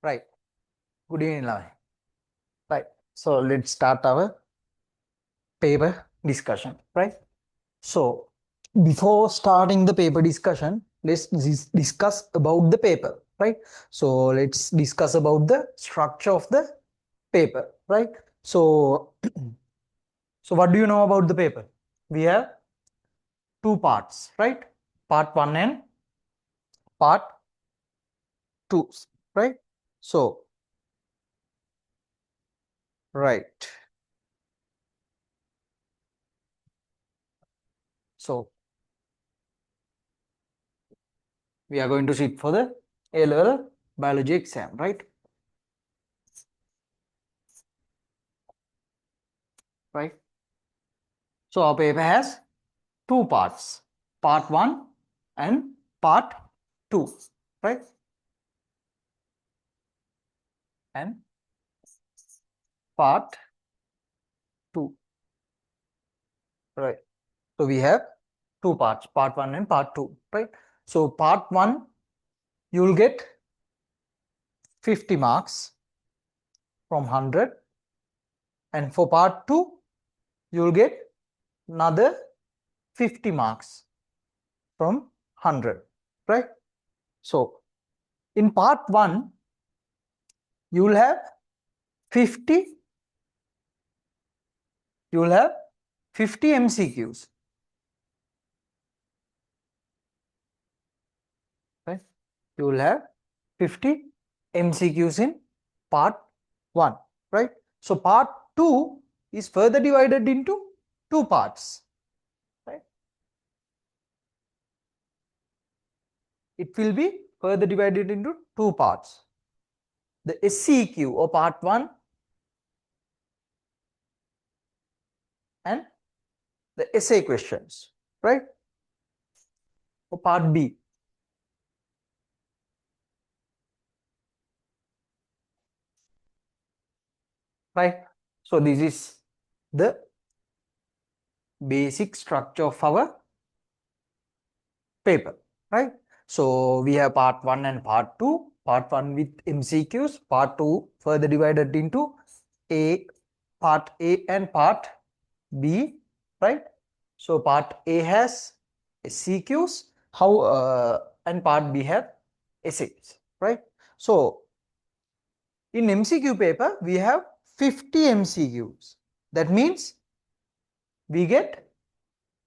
Right. Good evening, Lavanya. Right. So let's start our paper discussion. Right. So before starting the paper discussion, let's discuss about the paper. Right. So let's discuss about the structure of the paper. Right. So so what do you know about the paper? We have two parts. Right. Part 1 and part 2. Right. So right. So we are going to sit for the A-level biology exam, right? Right. So our paper has two parts, part 1 and part 2, right? And part 2, right? So we have two parts, part 1 and part 2, right? So part 1, you will get 50 marks from 100, and for part 2, you will get another 50 marks from 100, right? So in part 1, you will have 50 MCQs, right? You will have 50 MCQs in part 1, right? So part 2 is further divided into two parts, right? It will be further divided into two parts. The SCQ or part 1 and the essay questions, right? Or part B. Right? So this is the basic structure of our paper, right? So we have part 1 and part 2. Part 1 with MCQs, part 2 further divided into part A and part B, right? So part A has CQs, and part B have essays, right? So in MCQ paper we have 50 MCQs. That means we get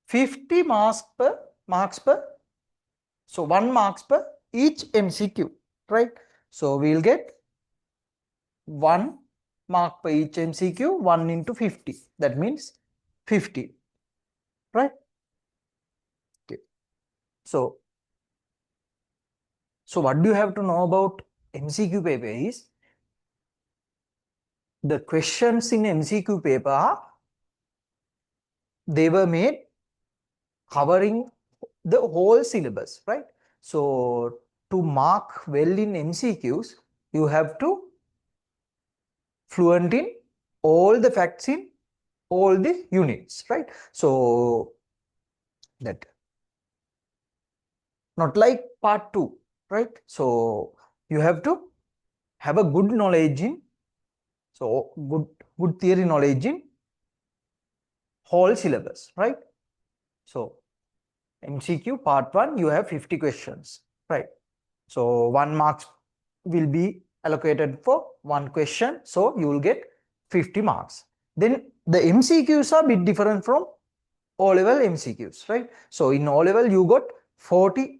50 marks per, so 1 marks per each MCQ, right? So we will get 1 mark per each MCQ, 1 into 50. That means 50, right? Okay. So what do you have to know about MCQ paper is, the questions in MCQ paper they were made covering the whole syllabus, right? So to mark well in MCQs, you have to fluent in all the facts in all the units, right? So that not like part 2, right? So you have to have a good knowledge in, so good theory knowledge in whole syllabus, right? So MCQ part 1, you have 50 questions, right? So 1 marks will be allocated for one question, so you will get 50 marks. Then the MCQs are a bit different from O-level MCQs, right? So in O-level you got 40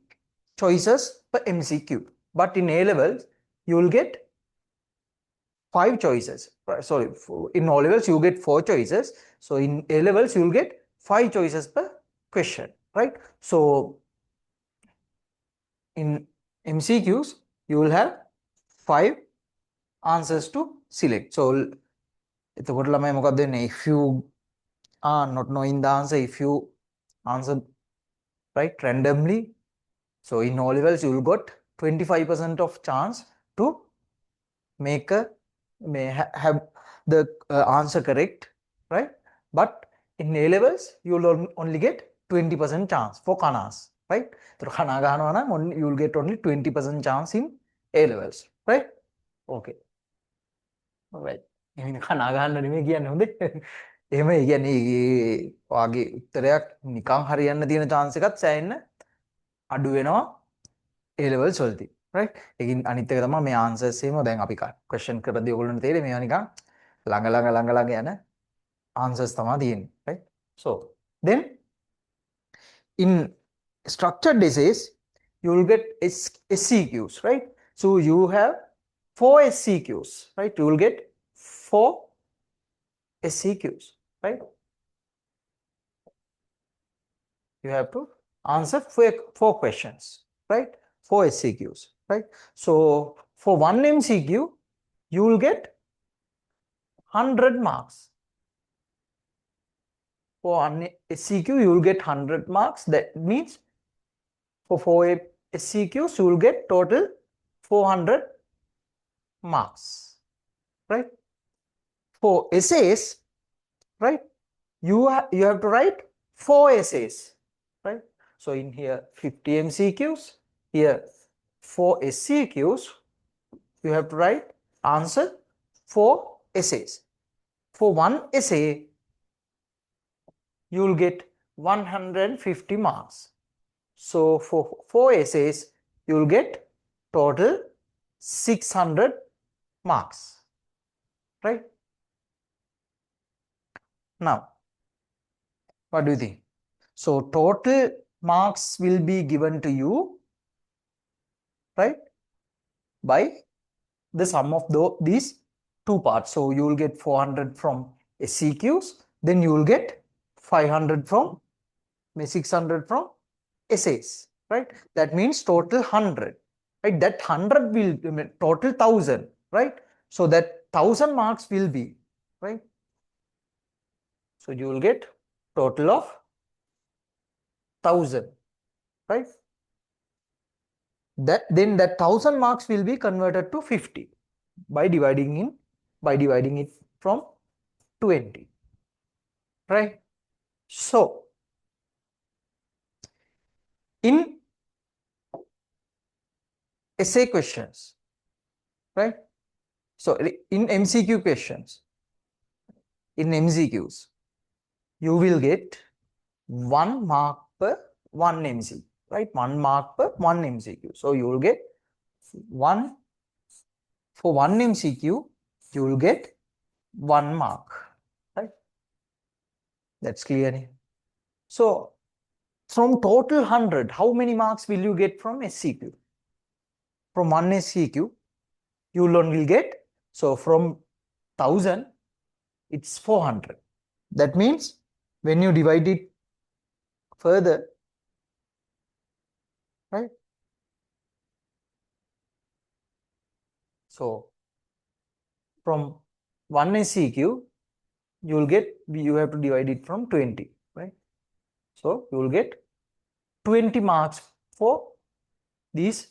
choices per MCQ, but in A-levels you will get 5 choices. Sorry, in O-levels you get 4 choices, so in A-levels you will get 5 choices per question, right? So in MCQs you will have 5 answers to select. So එතකොට ළමයි මොකක්ද වෙන්නේ, if you are not knowing the answer, if you answer right randomly, so in O levels you will got 25% of chance to make a have the answer correct, right? But in A levels you will only get 20% chance for kanas, right? So kana ගහනවා නම් you will get only 20% chance in A levels, right? Okay. Alright. එහෙනම් කනා ගහන්න නෙමෙයි කියන්නේ හොඳේ. එහෙම ඒ කියන්නේ වාගේ උත්තරයක් නිකන් හරියන්න තියෙන chance එකත් සෑහෙන්න අඩු වෙනවා A levels වලදී. right? ඒකින් අනිත් එක තමයි මේ answers එහෙම දැන් අපි question කරද්දී ඔයගොල්ලන්ට තේරෙයි මේවා නිකන් ළඟ යන answers තමයි තියෙන්නේ. right? So then in structured essays you will get SCQs, right? So you have 4 SCQs, right? You will get 4 SCQs, right? You have to answer 4 questions, right? 4 SCQs, right? So for one MCQ you will get 100 marks. For one SCQ you will get 100 marks. That means for 4 SCQs you will get total 400 marks, right? For essays, right, you have to write 4 essays, right? So in here 50 MCQs, here 4 SCQs, you have to write answer 4 essays. For one essay you will get 150 marks. So for 4 essays you will get total 600 marks, right? Now what do you think? So total marks will be given to you, right, by the sum of these two parts. So you will get 400 from SCQs, then you will get 500 from 600 from essays, right? That means total 100, right? That 100 will total 1000, right? So that 1000 marks will be, right? So you will get total of 1000, right? Then that 1000 marks will be converted to 50 by dividing it from 20, right? So in essay questions, right? So in MCQ questions, in MCQs you will get 1 mark per 1 MCQ, right? 1 mark per 1 MCQ. So you will get 1 for 1 MCQ you will get 1 mark, right? That's clear. So from total 100, how many marks will you get from SCQ? From 1 SCQ you will only get, so from 1000 it's 400. That means when you divide it further, right? So from 1 SCQ you have to divide it from 20, right? So you will get 20 marks for these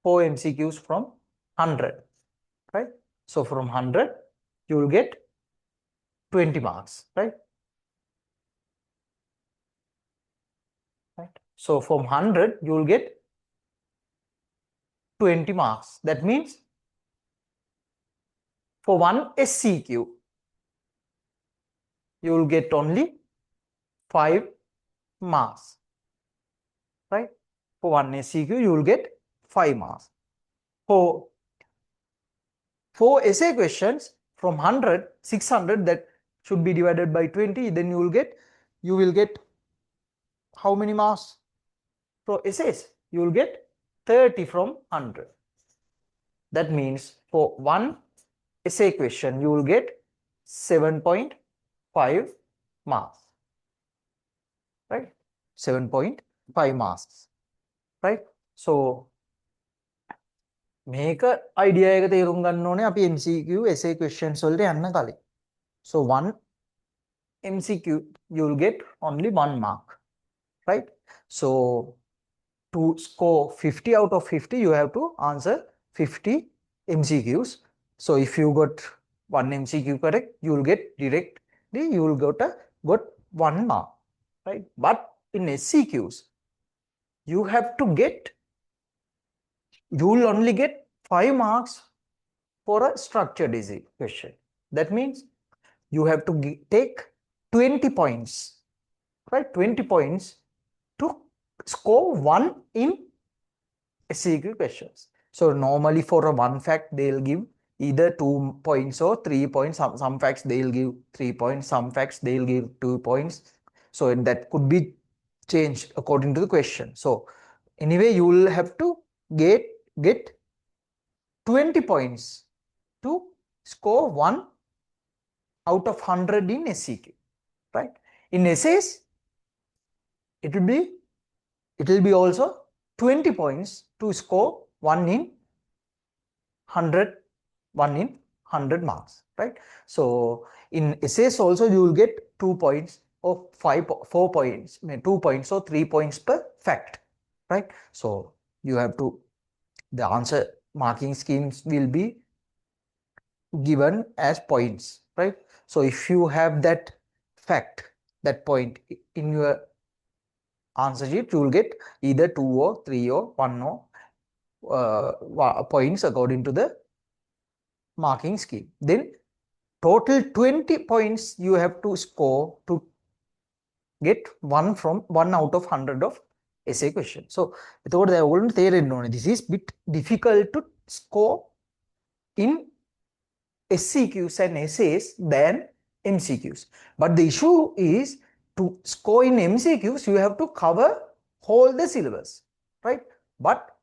4 MCQs from 100, right? So from 100 you will get 20 marks, right? Right? So from 100 you will get 20 marks. That means for one SCQ you will get only 5 marks, right? For one SCQ you will get 5 marks. For 4 essay questions from 100, 600 that should be divided by 20, then you will get how many marks for essays? You will get 30 from 100. That means for one essay question you will get 7.5 marks, right? 7.5 marks, right? So මේක idea එක තේරුම් ගන්න ඕනේ අපි MCQ essay questions වලට යන්න කලින්. So one MCQ you will get only 1 mark, right? So to score 50 out of 50 you have to answer 50 MCQs. So if you got 1 MCQ correct you will get directly got 1 mark, right? But in SCQs you will only get 5 marks for a structured question. That means you have to take 20 points, right? 20 points to score 1 in SCQ questions. So normally for a one fact, they'll give either 2 points or 3 points. Some facts they'll give 3 points, some facts they'll give 2 points. So that could be changed according to the question. So anyway, you will have to get 20 points to score 1 out of 100 in SCQ, right? In essays, it will be also 20 points to score 1 in 100 marks, right? So in essays also you will get 2 points or 4 points, 2 points or 3 points per fact, right? So you have to, the answer marking schemes will be given as points, right? So if you have that fact, that point in your answer sheet, you will get either 2 or 3 or 1 or points according to the marking scheme. Then total 20 points you have to score to get 1 out of 100 of essay question. So එතකොට දැන් ඔයගොල්ලන්ට තේරෙන්න ඕනේ this is bit difficult to score in SCQs and essays than MCQs. But the issue is to score in MCQs you have to cover whole the syllabus, right? But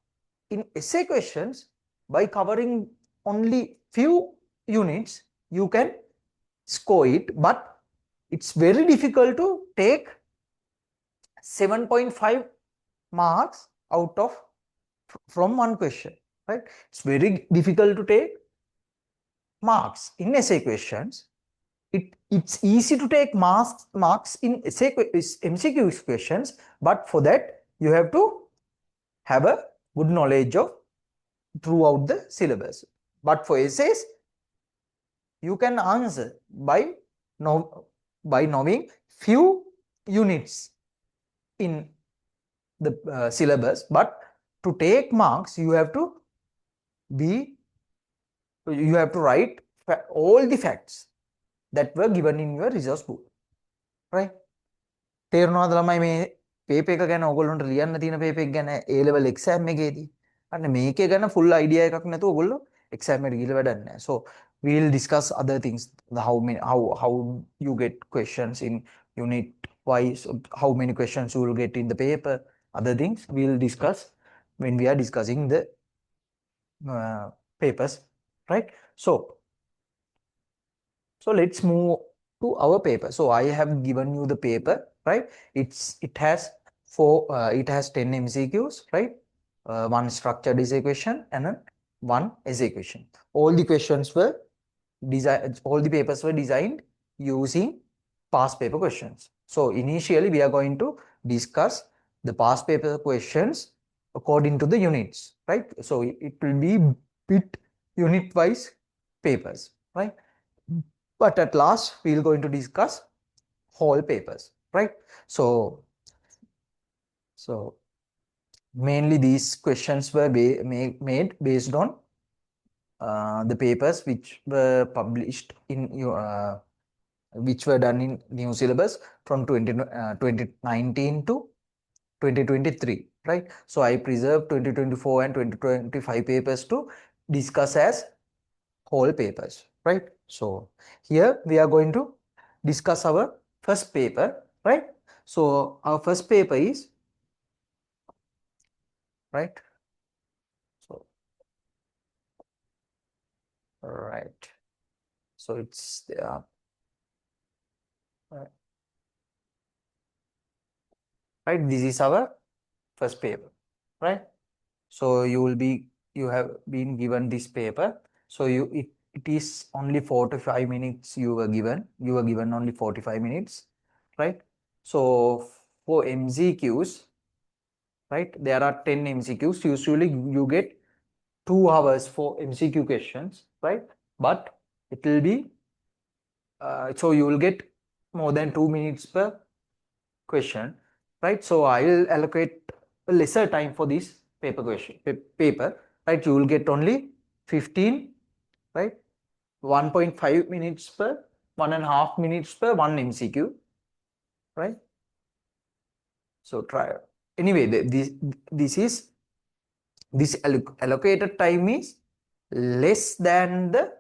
in essay questions, by covering only few units, you can score it, but it's very difficult to take 7.5 marks out of from one question, right? It's very difficult to take marks in essay questions. It's easy to take marks in essay MCQ questions, but for that you have to have a good knowledge of throughout the syllabus. But for essays, you can answer by knowing few units in the syllabus, but to take marks you have to write all the facts that were given in your resource book, right? තේරුණාද ළමයි මේ paper එක ගැන ඔයගොල්ලන්ට ලියන්න තියෙන paper එක ගැන A level exam එකේදී අන්න මේකේ ගැන full idea එකක් නැතුව ඔයගොල්ලෝ exam එකට ගිහලා වැඩක් නැහැ. So we'll discuss other things, how you get questions in unit wise, how many questions you will get in the paper, other things we'll discuss when we are discussing the papers, right? So let's move to our paper. So I have given you the paper, right? It has 10 MCQs, right? One structured essay question and one essay question. All the questions were designed, all the papers were designed using past paper questions. So initially we are going to discuss the past paper questions according to the units, right? So it will be bit unit wise papers, right? But at last we are going to discuss whole papers, right? So mainly these questions were made based on the papers which were published in which were done in new syllabus from 2019 to 2023, right? So I preserved 2024 and 2025 papers to discuss as whole papers, right? So here we are going to discuss our first paper, right? So our first paper is, right? So right, so it's there, right? This is our first paper, right? So you have been given this paper. So it is only 45 minutes you were given only 45 minutes, right? So for MCQs, right, there are 10 MCQs. Usually you get 2 hours for MCQ questions, right? But it will be so you will get more than 2 minutes per question, right? So I will allocate a lesser time for this paper, right? You will get only 15 right? 1.5 minutes per 1.5 minutes per one MCQ, right? So try. Anyway, this allocated time is less than the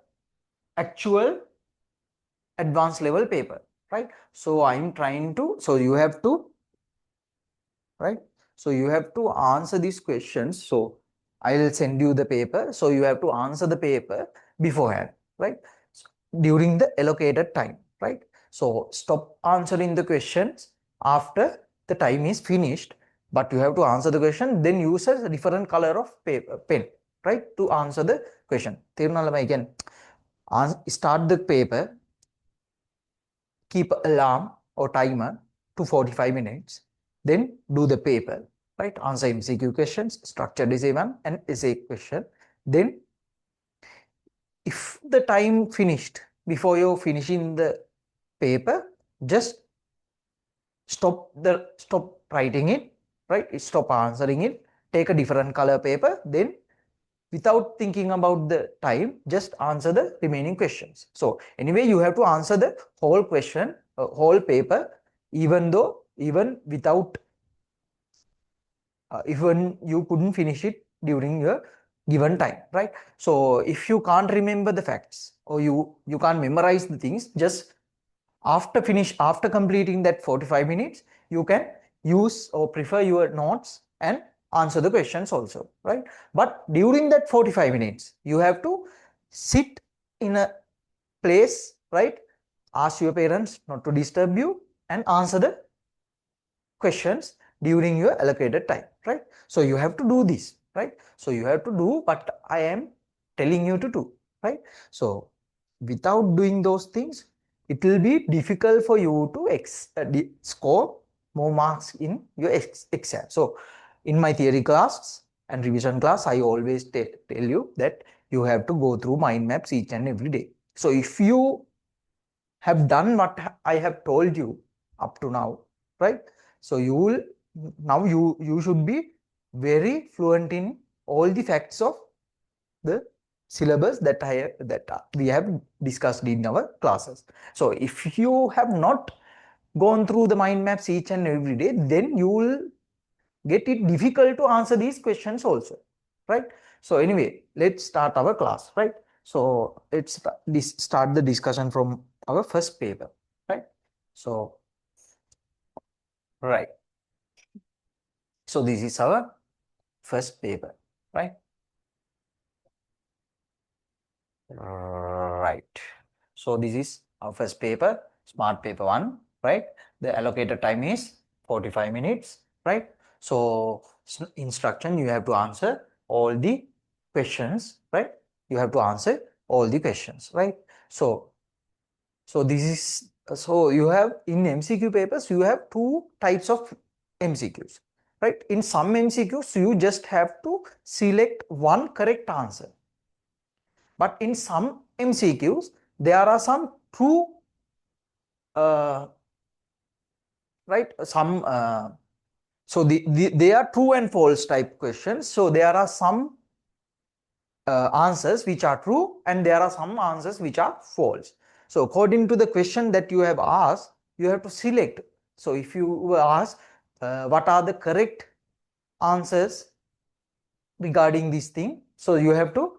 actual advanced level paper, right? So I'm trying to, so you have to, right? So you have to answer these questions. So I'll send you the paper. So you have to answer the paper beforehand, right? During the allocated time, right? So stop answering the questions after the time is finished, but you have to answer the question, then use a different color of paper, pen, right? To answer the question. Again, start the paper, keep alarm or timer to 45 minutes, then do the paper, right? Answer MCQ questions, structured essay 1 and essay question. Then if the time finished before you finishing the paper, just stop writing it, right? Stop answering it, take a different color paper, then without thinking about the time, just answer the remaining questions. So anyway, you have to answer the whole question, whole paper, even without, even you couldn't finish it during your given time, right? So if you can't remember the facts or you can't memorize the things, just after completing that 45 minutes, you can use or prefer your notes and answer the questions also, right? But during that 45 minutes, you have to sit in a place, right? Ask your parents not to disturb you and answer the questions during your allocated time, right? So you have to do this, right? So you have to do what I am telling you to do, right? So without doing those things, it will be difficult for you to score more marks in your exam. So in my theory class and revision class, I always tell you that you have to go through mind maps each and every day. So if you have done what I have told you up to now, right? So you will, now you should be very fluent in all the facts of the syllabus that we have discussed in our classes. So if you have not gone through the mind maps each and every day, then you will get it difficult to answer these questions also, right? So anyway, let's start our class, right? So let's start the discussion from our first paper, right? So right, so this is our first paper, right? Right. So this is our first paper, smart paper 1, right? The allocated time is 45 minutes, right? So instruction, you have to answer all the questions, right? You have to answer all the questions, right? So this is, so you have in MCQ papers, you have two types of MCQs, right? In some MCQs, you just have to select one correct answer. But in some MCQs, there are some true, right? Some, so they are true and false type questions. So there are some answers which are true and there are some answers which are false. So according to the question that you have asked, you have to select. So if you ask what are the correct answers regarding this thing, so you have to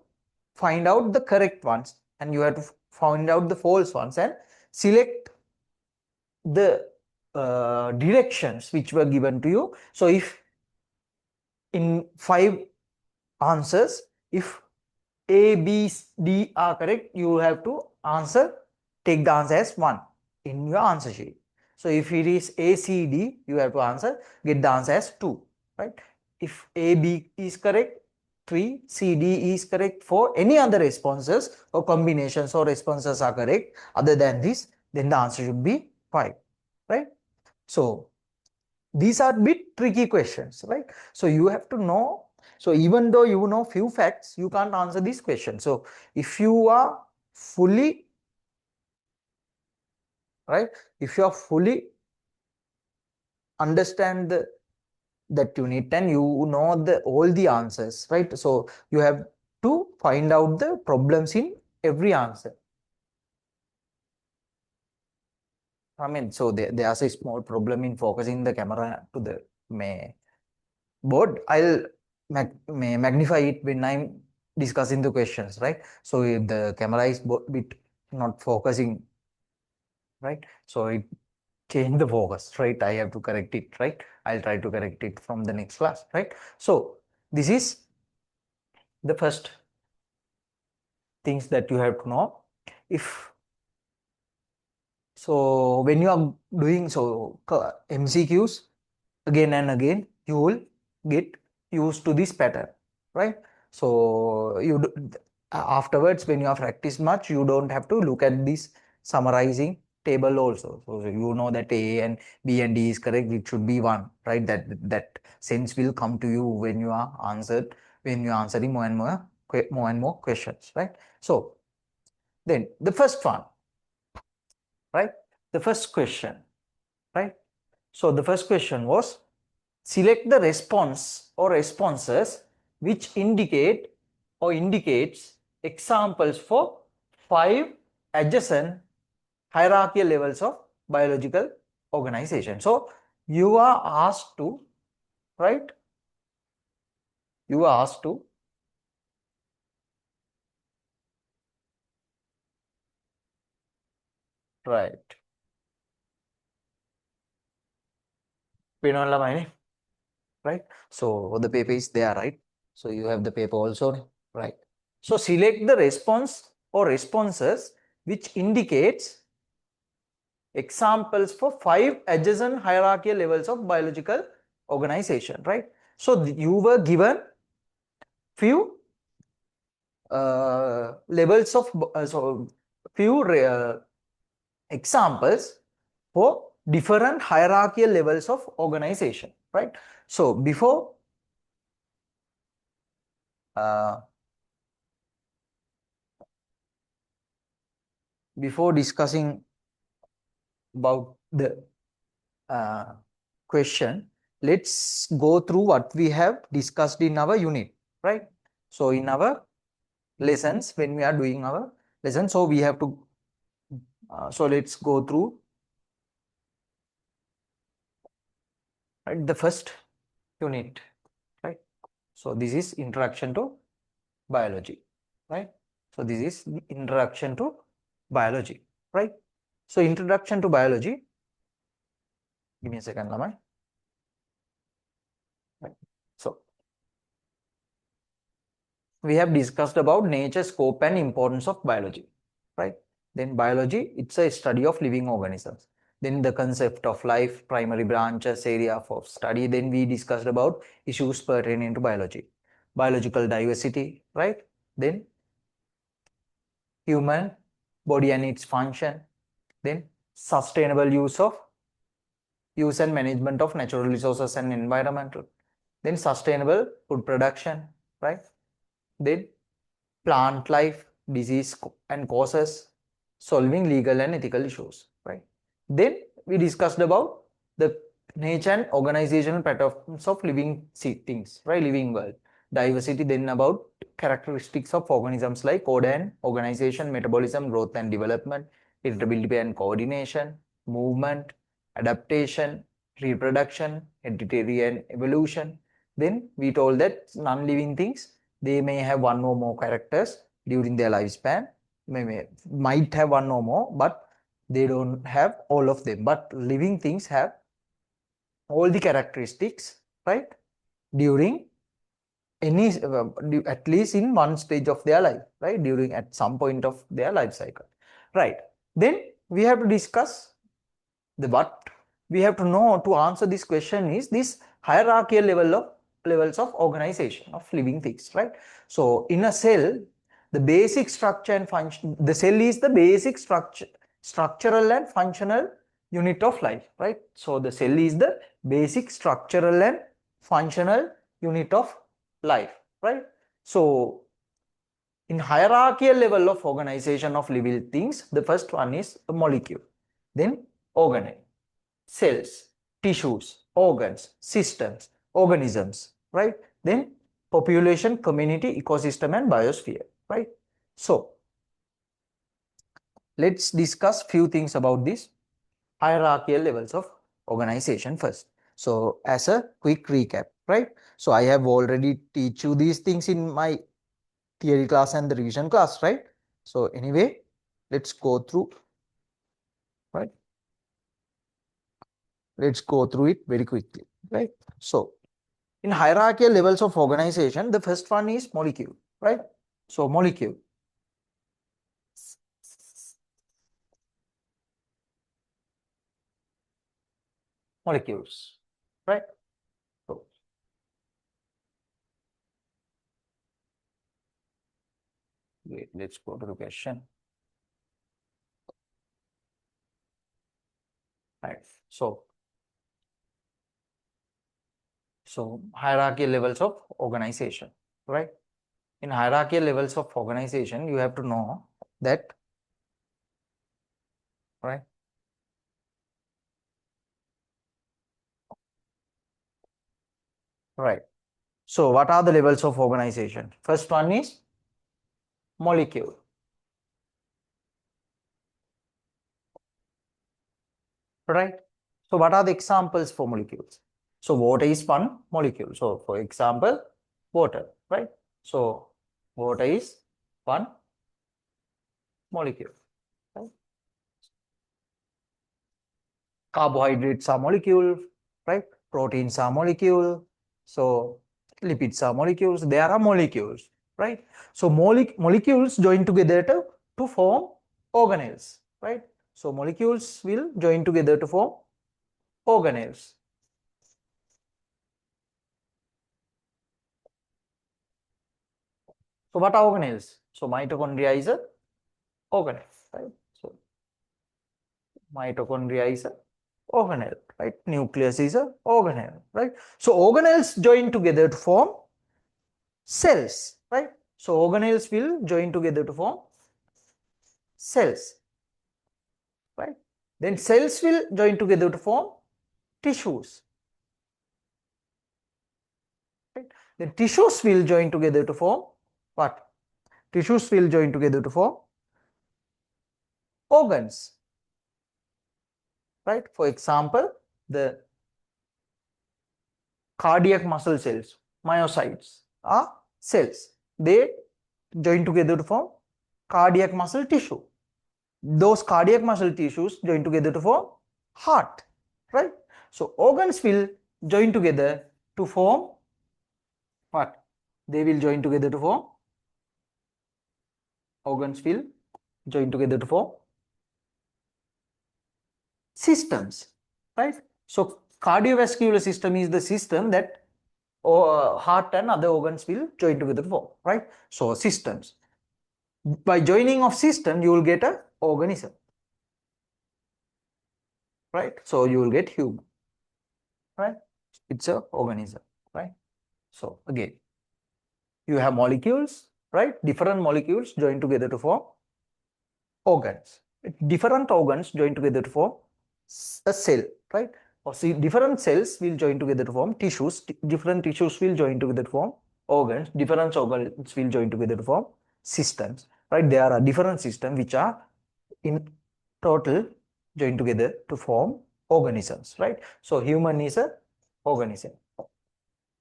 find out the correct ones and you have to find out the false ones and select the directions which were given to you. So if in 5 answers, if A, B, D are correct, you have to answer, take the answer as 1 in your answer sheet. So if it is A, C, D, you have to answer, get the answer as 2, right? If A, B is correct, 3, C, D is correct. For any other responses or combinations or responses are correct other than this, then the answer should be 5, right? So these are bit tricky questions, right? So you have to know. So even though you know few facts, you can't answer this question. So if you are fully, right, if you are fully understand that unit and you know all the answers, right? So you have to find out the problems in every answer. So there's a small problem in focusing the camera to the board. I'll magnify it when I'm discussing the questions, right? So if the camera is bit not focusing, right? So it change the focus, right? I have to correct it, right? I'll try to correct it from the next class, right? So this is the first things that you have to know. If so, when you are doing MCQs again and again, you will get used to this pattern, right? So afterwards, when you have practiced much, you don't have to look at this summarizing table also. So you know that A and B and D is correct. It should be 1, right? That sense will come to you when you are answering more and more questions, right? So then the first one, right? The first question, right? So the first question was, select the response or responses which indicate or indicates examples for 5 adjacent hierarchical levels of biological organization. So you are asked to, right? You are asked to right. Right? So the paper is there, right? So you have the paper also, right? So select the response or responses which indicates examples for 5 adjacent hierarchical levels of biological organization, right? So you were given few levels of few examples for different hierarchical levels of organization, right? So before discussing about the question, let's go through what we have discussed in our unit, right? So in our lessons, when we are doing our lesson, so we have to so let's go through, right, the first unit, right? So this is introduction to biology, right? So this is the introduction to biology, right? So introduction to biology, give me a second, Lamai. Right. So we have discussed about nature, scope and importance of biology, right? Then biology, it's a study of living organisms. Then the concept of life, primary branches, area of study. Then we discussed about issues pertaining to biology. Biological diversity, right? Then human body and its function. Then sustainable use and management of natural resources and environmental. Then sustainable food production, right? Then plant life, disease and causes, solving legal and ethical issues, right? Then we discussed about the nature and organizational patterns of living things, right? Living world. Diversity, then about characteristics of organisms like code and organization, metabolism, growth and development, irritability and coordination, movement, adaptation, reproduction, hereditary and evolution. Then we told that non-living things, they may have 1 or more characters during their lifespan, might have 1 or more, but they don't have all of them. But living things have all the characteristics, right, during any at least in one stage of their life, right, during at some point of their life cycle, right? Then we have to discuss the what we have to know to answer this question is this hierarchical levels of organization of living things, right? So in a cell, the basic structure and function, the cell is the basic structural and functional unit of life, right? So the cell is the basic structural and functional unit of life, right? So in hierarchical level of organization of living things, the first one is a molecule, then organelle, cells, tissues, organs, systems, organisms, right? Then population, community, ecosystem and biosphere, right? So let's discuss few things about this hierarchical levels of organization first. So as a quick recap, right? So I have already teach you these things in my theory class and the revision class, right? So anyway, let's go through, right? Let's go through it very quickly, right? So in hierarchical levels of organization, the first one is molecule, right? So molecule. Molecules, right? So wait, let's go to the question. Right. So hierarchical levels of organization, right? In hierarchical levels of organization, you have to know that, right? Right. So what are the levels of organization? First one is molecule, right? So what are the examples for molecules? So water is one molecule. So for example, water, right? So water is one molecule, right? Carbohydrates are molecule, right? Proteins are molecule. So lipids are molecules. There are molecules, right? So molecules join together to form organelles, right? So molecules will join together to form organelles. So what are organelles? So mitochondria is a organelle, right? So mitochondria is a organelle, right? Nucleus is a organelle, right? So organelles join together to form cells, right? So organelles will join together to form cells, right? Then cells will join together to form tissues, right? Then tissues will join together to form what? Tissues will join together to form organs, right? For example, the cardiac muscle cells, myocytes are cells. They join together to form cardiac muscle tissue. Those cardiac muscle tissues join together to form heart, right? So organs will join together to form what? They will join together to form, organs will join together to form systems, right? So cardiovascular system is the system that heart and other organs will join together to form, right? So systems. By joining of system, you will get a organism, right? So you will get human, right? It's a organism, right? So again, you have molecules, right? Different molecules join together to form organs. Different organs join together to form a cell, right? Or see, different cells will join together to form tissues. Different tissues will join together to form organs. Different organs will join together to form systems, right? There are different systems which are in total join together to form organisms, right? So human is a organism,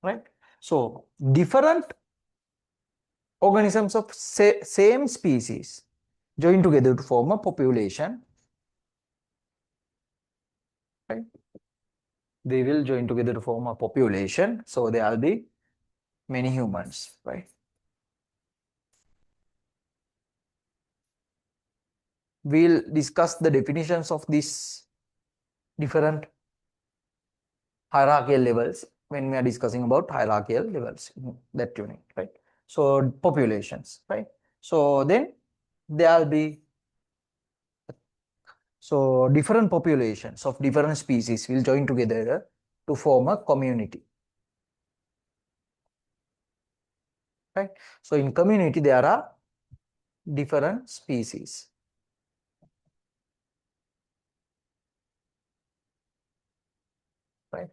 right? So different organisms of same species join together to form a population, right? They will join together to form a population. So there will be many humans, right? We'll discuss the definitions of these different hierarchical levels when we are discussing about hierarchical levels in that unit, right? So populations, right? So then there will be, so different populations of different species will join together to form a community, right? So in community there are different species, right?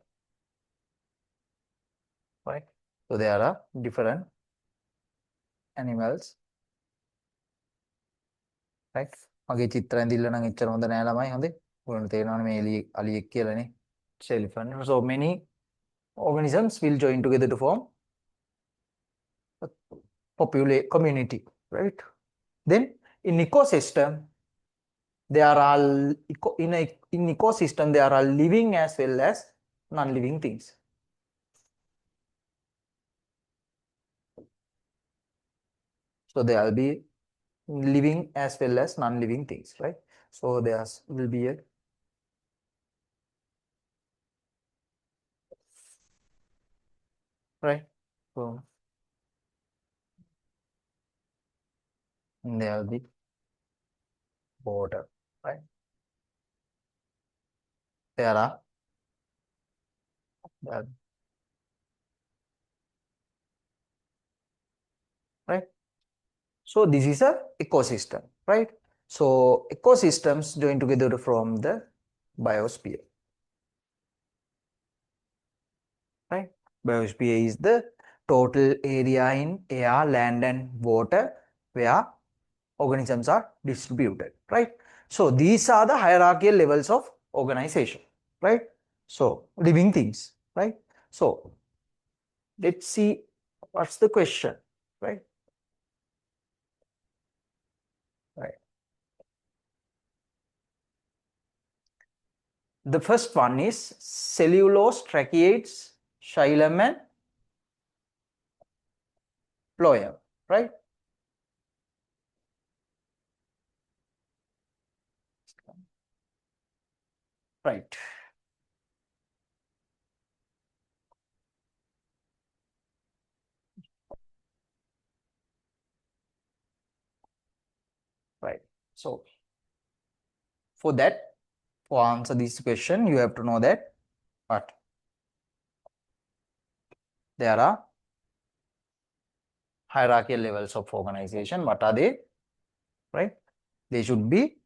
Right. So there are different animals, right? මගේ චිත්‍ර ඇඳිල්ල නම් එච්චර හොඳ නෑ ළමයි හොඳේ. ඔයගොල්ලන්ට තේරෙනවනේ මේ අලියෙක් කියලානේ. Elephant. So many organisms will join together to form a community, right? Then in ecosystem, there are in ecosystem there are living as well as non-living things. So there will be living as well as non-living things, right? So there will be a right. So there will be water, right? There are right. So this is a ecosystem, right? So ecosystems join together to form the biosphere, right? Biosphere is the total area in air, land and water where organisms are distributed, right? So these are the hierarchical levels of organization, right? So living things, right? So let's see what's the question, right? Right. The first one is cellulose, tracheids, xylem and phloem, right? Right. Right. So for that, to answer this question, you have to know that what there are hierarchical levels of organization. What are they? Right? They should be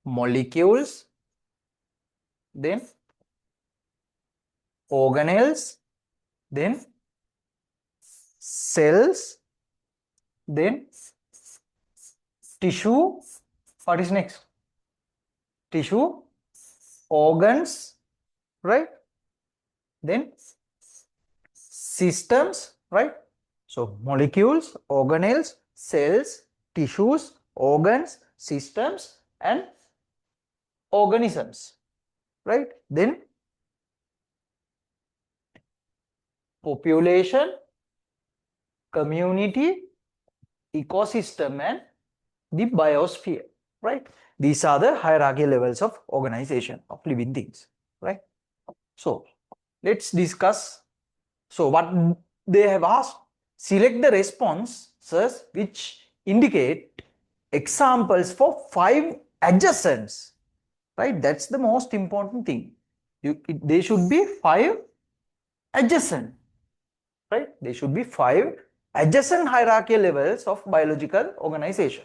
molecules, then organelles, then cells, then tissue. What is next? Tissue, organs, right? Then systems, right? So molecules, organelles, cells, tissues, organs, systems, and organisms, right? Then population, community, ecosystem, and the biosphere, right? These are the hierarchical levels of organization of living things, right? So let's discuss. So what they have asked, select the responses which indicate examples for 5 adjacents, right? That's the most important thing. They should be 5 adjacent, right? They should be 5 adjacent hierarchical levels of biological organization.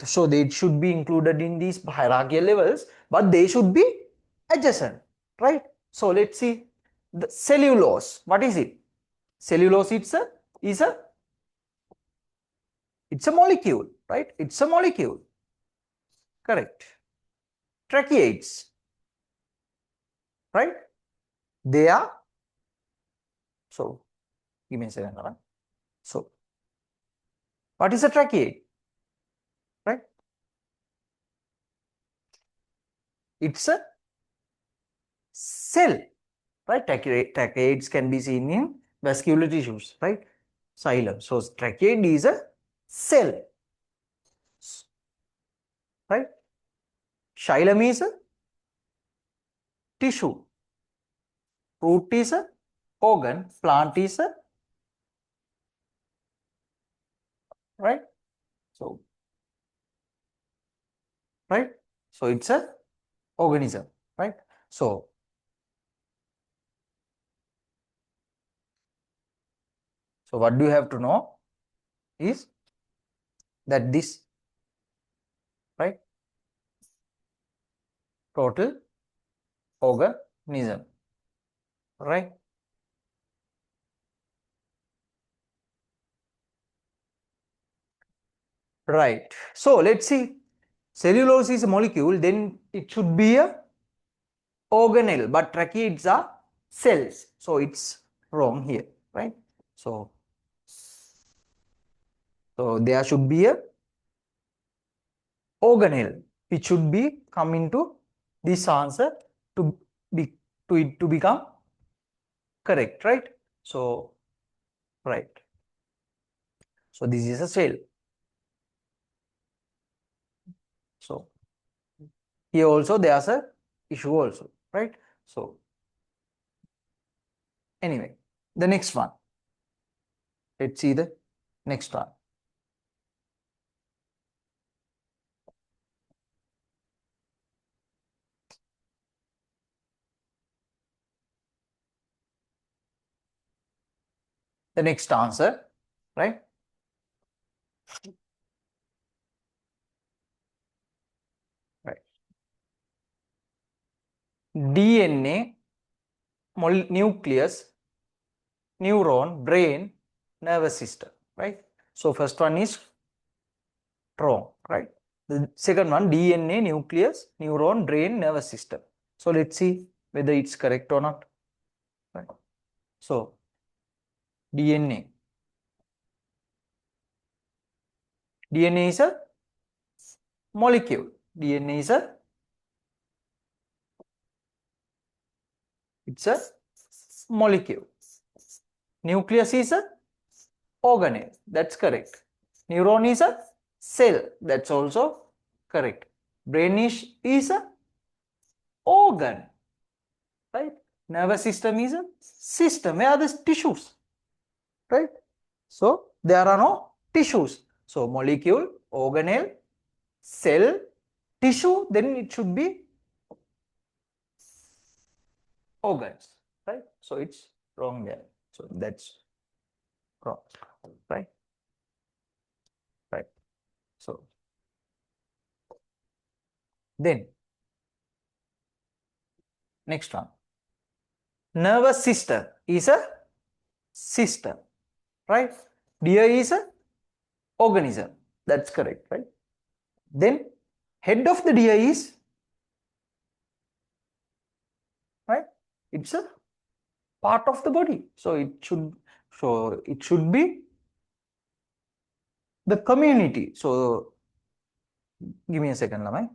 So they should be included in these hierarchical levels, but they should be adjacent, right? So let's see the cellulose. What is it? Cellulose it's a molecule, right? It's a molecule. Correct. Tracheids, right? They are, so give me a second. Right? So what is a tracheid? Right? It's a cell, right? Tracheids can be seen in vascular tissues, right? Xylem. So tracheid is a cell, right? Xylem is a tissue. Root is a organ. Plant is a, right? So, right? So it's a organism, right? So what do you have to know is that this, right, total organism, right? Right. So let's see cellulose is a molecule, then it should be a organelle, but tracheids are cells, so it's wrong here, right? So there should be a organelle, which should be come into this answer to be to it to become correct, right? So right. So this is a cell. So here also there's a issue also, right? So anyway, the next one. Let's see the next one. The next answer, right? Right. DNA, nucleus, neuron, brain, nervous system, right? So first one is wrong, right? The second one, DNA, nucleus, neuron, brain, nervous system. So let's see whether it's correct or not, right? So DNA. DNA is a molecule. DNA is a molecule. Nucleus is a organelle. That's correct. Neuron is a cell. That's also correct. Brain is a organ, right? Nervous system is a system. Where are the tissues, right? So there are no tissues. So molecule, organelle, cell, tissue, then it should be organs, right? So it's wrong there. So that's wrong, right? Right. So then next one. Nervous system is a system, right? Deer is a organism. That's correct, right? Then head of the deer is, right? It's a part of the body. So it should be the community. So give me a second, Lamai.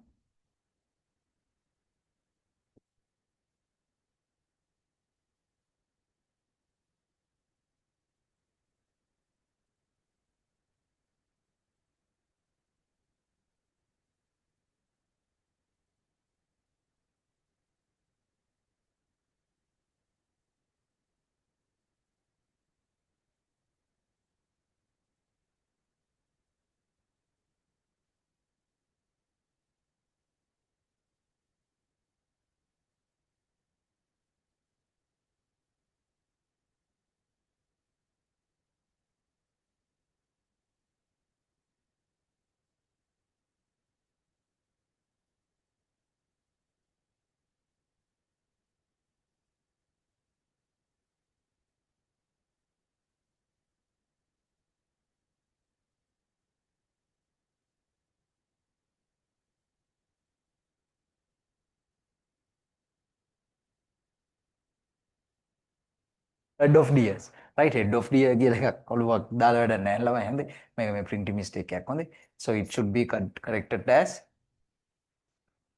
Head of deers, right? Head of deer කියලා එකක් ඔළුවක් දාලා වැඩක් නැහැ ළමයි හන්දේ. මේ printing mistake එකක් හොඳේ. So it should be corrected as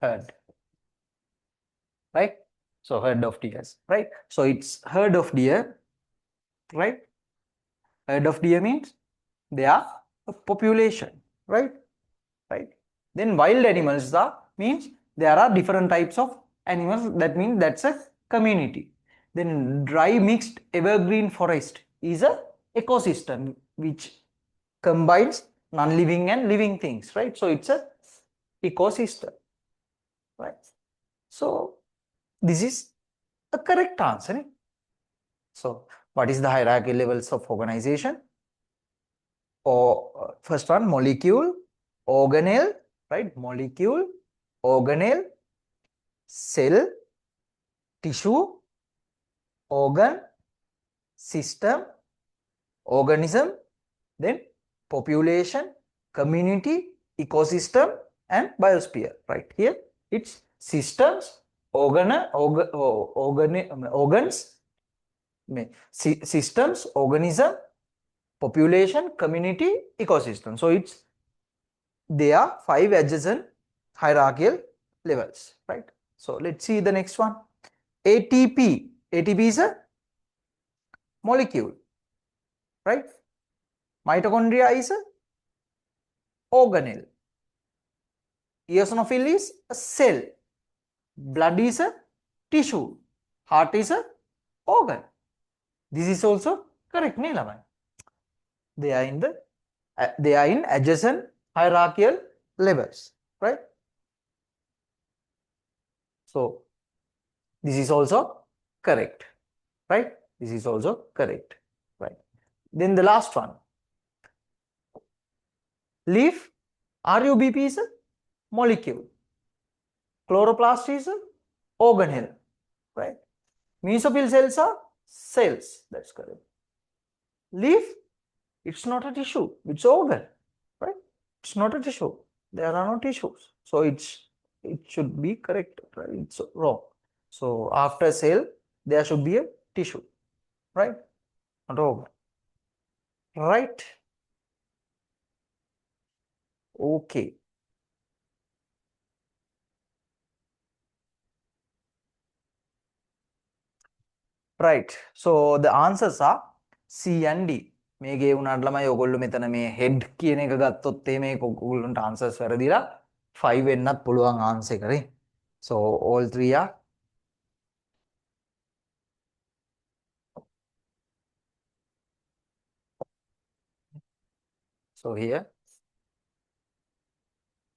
head, right? So herd of deers, right? So it's herd of deer, right? Herd of deer means they are a population, right? Right. Then wild animals means there are different types of animals. That means that's a community. Then dry mixed evergreen forest is a ecosystem which combines non-living and living things, right? So it's a ecosystem, right? So this is a correct answer. So what is the hierarchy levels of organization? Or first one, molecule, organelle, right? Molecule, organelle, cell, tissue, organ, system, organism, then population, community, ecosystem, and biosphere. Right here, it's systems, organs, systems, organism, population, community, ecosystem. So there are 5 adjacent hierarchical levels, right? So let's see the next one. ATP. ATP is a molecule, right? Mitochondria is a organelle. Eosinophil is a cell. Blood is a tissue. Heart is a organ. This is also correct, Neelaman. They are in adjacent hierarchical levels, right? So this is also correct, right? This is also correct, right? Then the last one. Leaf, RUBP is a molecule. Chloroplast is a organelle, right? Mesophyll cells are cells. That's correct. Leaf, it's not a tissue, it's organ, right? It's not a tissue. There are no tissues. So it should be correct, right? It's wrong. So after cell, there should be a tissue, right? Not organ. Right? Okay. Right. So the answers are C and D. මේ ගේ වුණාට ළමයි ඔයගොල්ලෝ මෙතන මේ head කියන එක ගත්තොත් එහෙම ඒක ඔයගොල්ලන්ට answers වැරදිලා 5 වෙන්නත් පුළුවන් answer කරේ. So all three are so here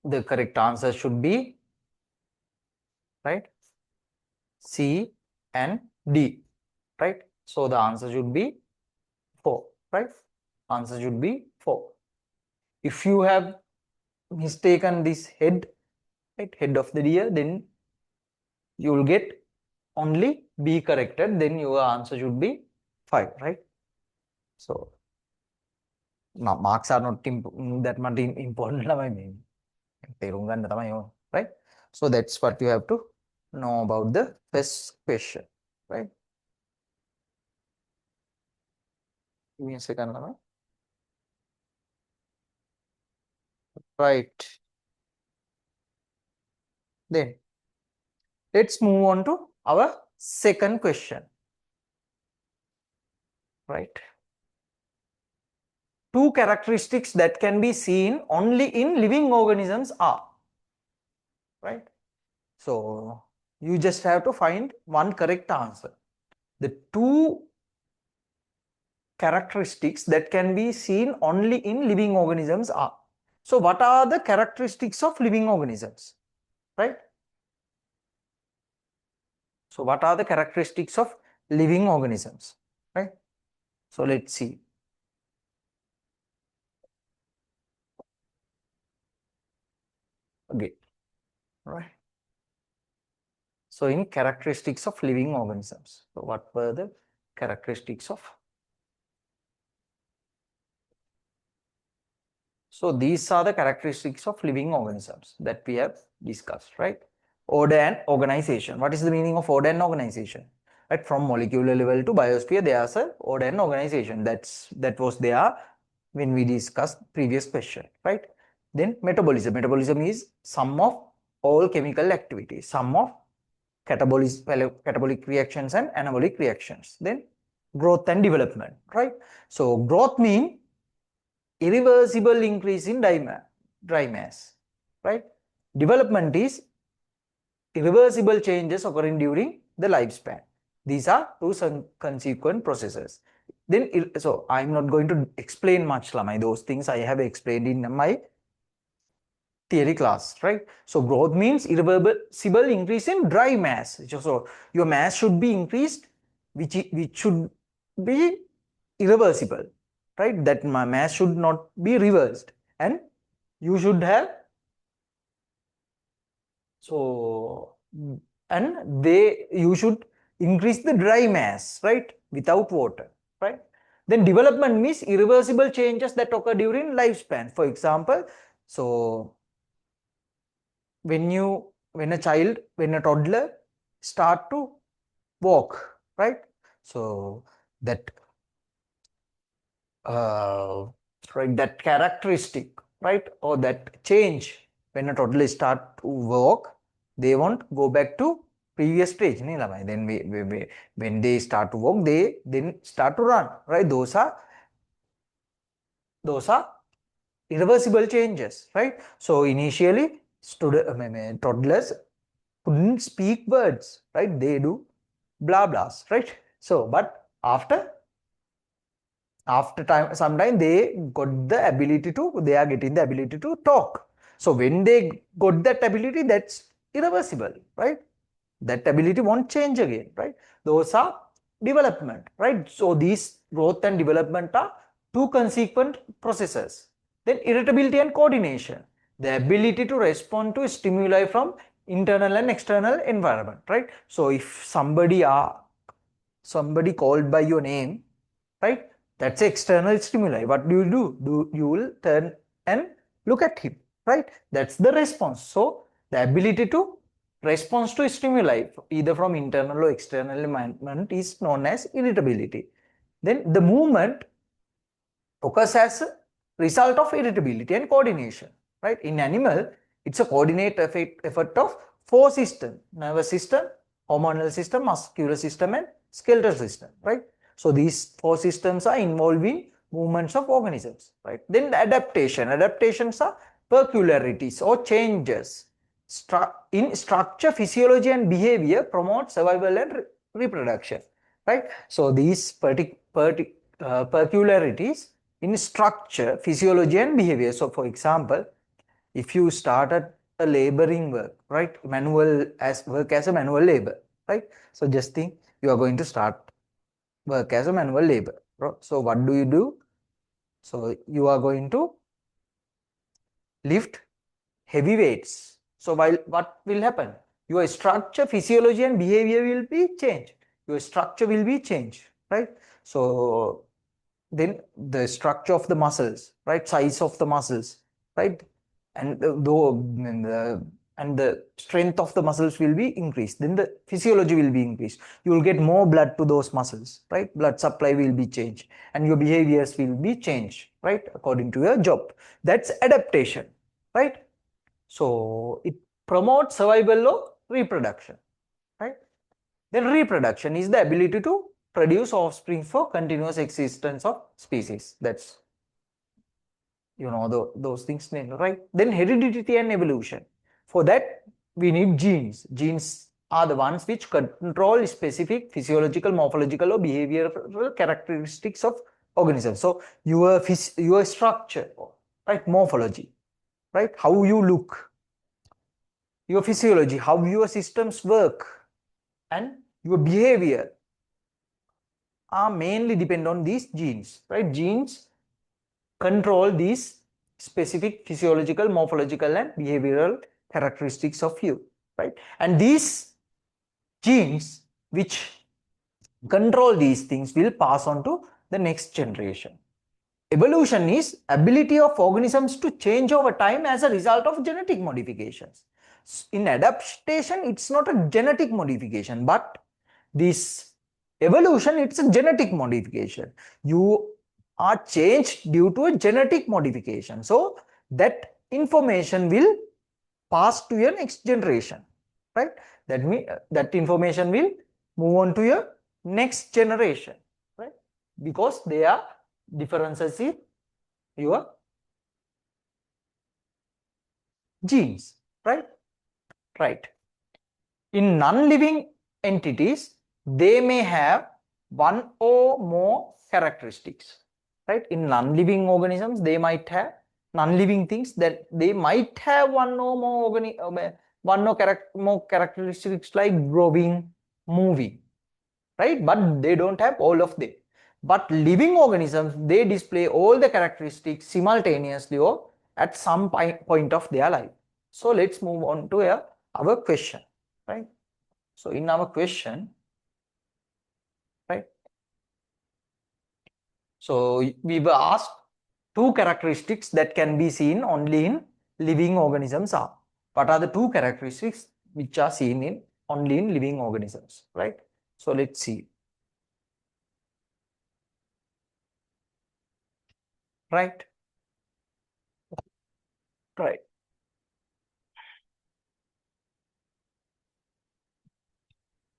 the correct answer should be right C and D, right? So the answer should be 4, right? Answer should be 4. If you have mistaken this head, right, head of the deer, then you will get only B corrected, then your answer should be 5, right? So now marks are not that much important, right? So that's what you have to know about the first question, right? Give me a second, right? Then let's move on to our second question, right? 2 characteristics that can be seen only in living organisms are, right? So you just have to find one correct answer. The 2 characteristics that can be seen only in living organisms are. So what are the characteristics of living organisms, right? So what are the characteristics of living organisms, right? So let's see. Okay, right? So in characteristics of living organisms, so what were the characteristics of? So these are the characteristics of living organisms that we have discussed, right? Order and organization. What is the meaning of order and organization? Right, from molecular level to biosphere, there's a order and organization. That was there when we discussed previous question, right? Then metabolism. Metabolism is sum of all chemical activities, sum of catabolic reactions and anabolic reactions. Then growth and development, right? So growth means irreversible increase in dry mass, right? Development is irreversible changes occurring during the lifespan. These are 2 consequent processes. Then, so I'm not going to explain much, Lamai. Those things I have explained in my theory class, right? So growth means irreversible increase in dry mass. So your mass should be increased, which should be irreversible, right? That mass should not be reversed, and you should have you should increase the dry mass, right, without water, right? Then development means irreversible changes that occur during lifespan. For example, so when a toddler start to walk, right? So that right, that characteristic, right, or that change when a toddler start to walk, they won't go back to previous stage. Then when they start to walk, they then start to run, right? Those are irreversible changes, right? So initially, toddlers couldn't speak words, right? They do blah blahs, right? So, but after sometime they are getting the ability to talk. So when they got that ability, that's irreversible, right? That ability won't change again, right? Those are development, right? So these growth and development are two consequent processes. Then irritability and coordination, the ability to respond to stimuli from internal and external environment, right? So if somebody called by your name, right? That's external stimuli. What do? You will turn and look at him, right? That's the response. So the ability to respond to stimuli either from internal or external environment is known as irritability. Then the movement occurs as a result of irritability and coordination, right? In animal, it's a coordinated effort of four systems: nervous system, hormonal system, muscular system, and skeletal system, right? So these four systems are involved in movements of organisms, right? Then the adaptations are peculiarities or changes in structure, physiology, and behavior promote survival and reproduction, right? So these peculiarities in structure, physiology, and behavior. So for example, if you started a laboring work, right, work as a manual labor, right? So just think you are going to start work as a manual labor. So what do you do? So you are going to lift heavy weights. So while what will happen? Your structure, physiology, and behavior will be changed. Your structure will be changed, right? So then the structure of the muscles, right? Size of the muscles, right? And the strength of the muscles will be increased. Then the physiology will be increased. You will get more blood to those muscles, right? Blood supply will be changed, and your behaviors will be changed, right? According to your job. That's adaptation, right? So it promotes survival or reproduction, right? Then reproduction is the ability to produce offspring for continuous existence of species. That's, those things, right? Then heredity and evolution. For that, we need genes. Genes are the ones which control specific physiological, morphological, or behavioral characteristics of organisms. So your structure, right? Morphology, right? How you look, your physiology, how your systems work, and your behavior are mainly depend on these genes, right? Genes control these specific physiological, morphological, and behavioral characteristics of you, right? And these genes which control these things will pass on to the next generation. Evolution is ability of organisms to change over time as a result of genetic modifications. In adaptation, it's not a genetic modification, but this evolution, it's a genetic modification. You are changed due to a genetic modification. So that information will pass to your next generation, right? That means that information will move on to your next generation, right? Because they are differences in your genes, right? Right. In non-living entities, they may have one or more characteristics, right? In non-living organisms, they might have non-living things that they might have one or more characteristics like growing, moving, right? But they don't have all of them. But living organisms, they display all the characteristics simultaneously or at some point of their life. So let's move on to our question, right? So in our question, right? So we were asked two characteristics that can be seen only in living organisms are What are the two characteristics which are seen in only in living organisms, right? So let's see. Right. Right.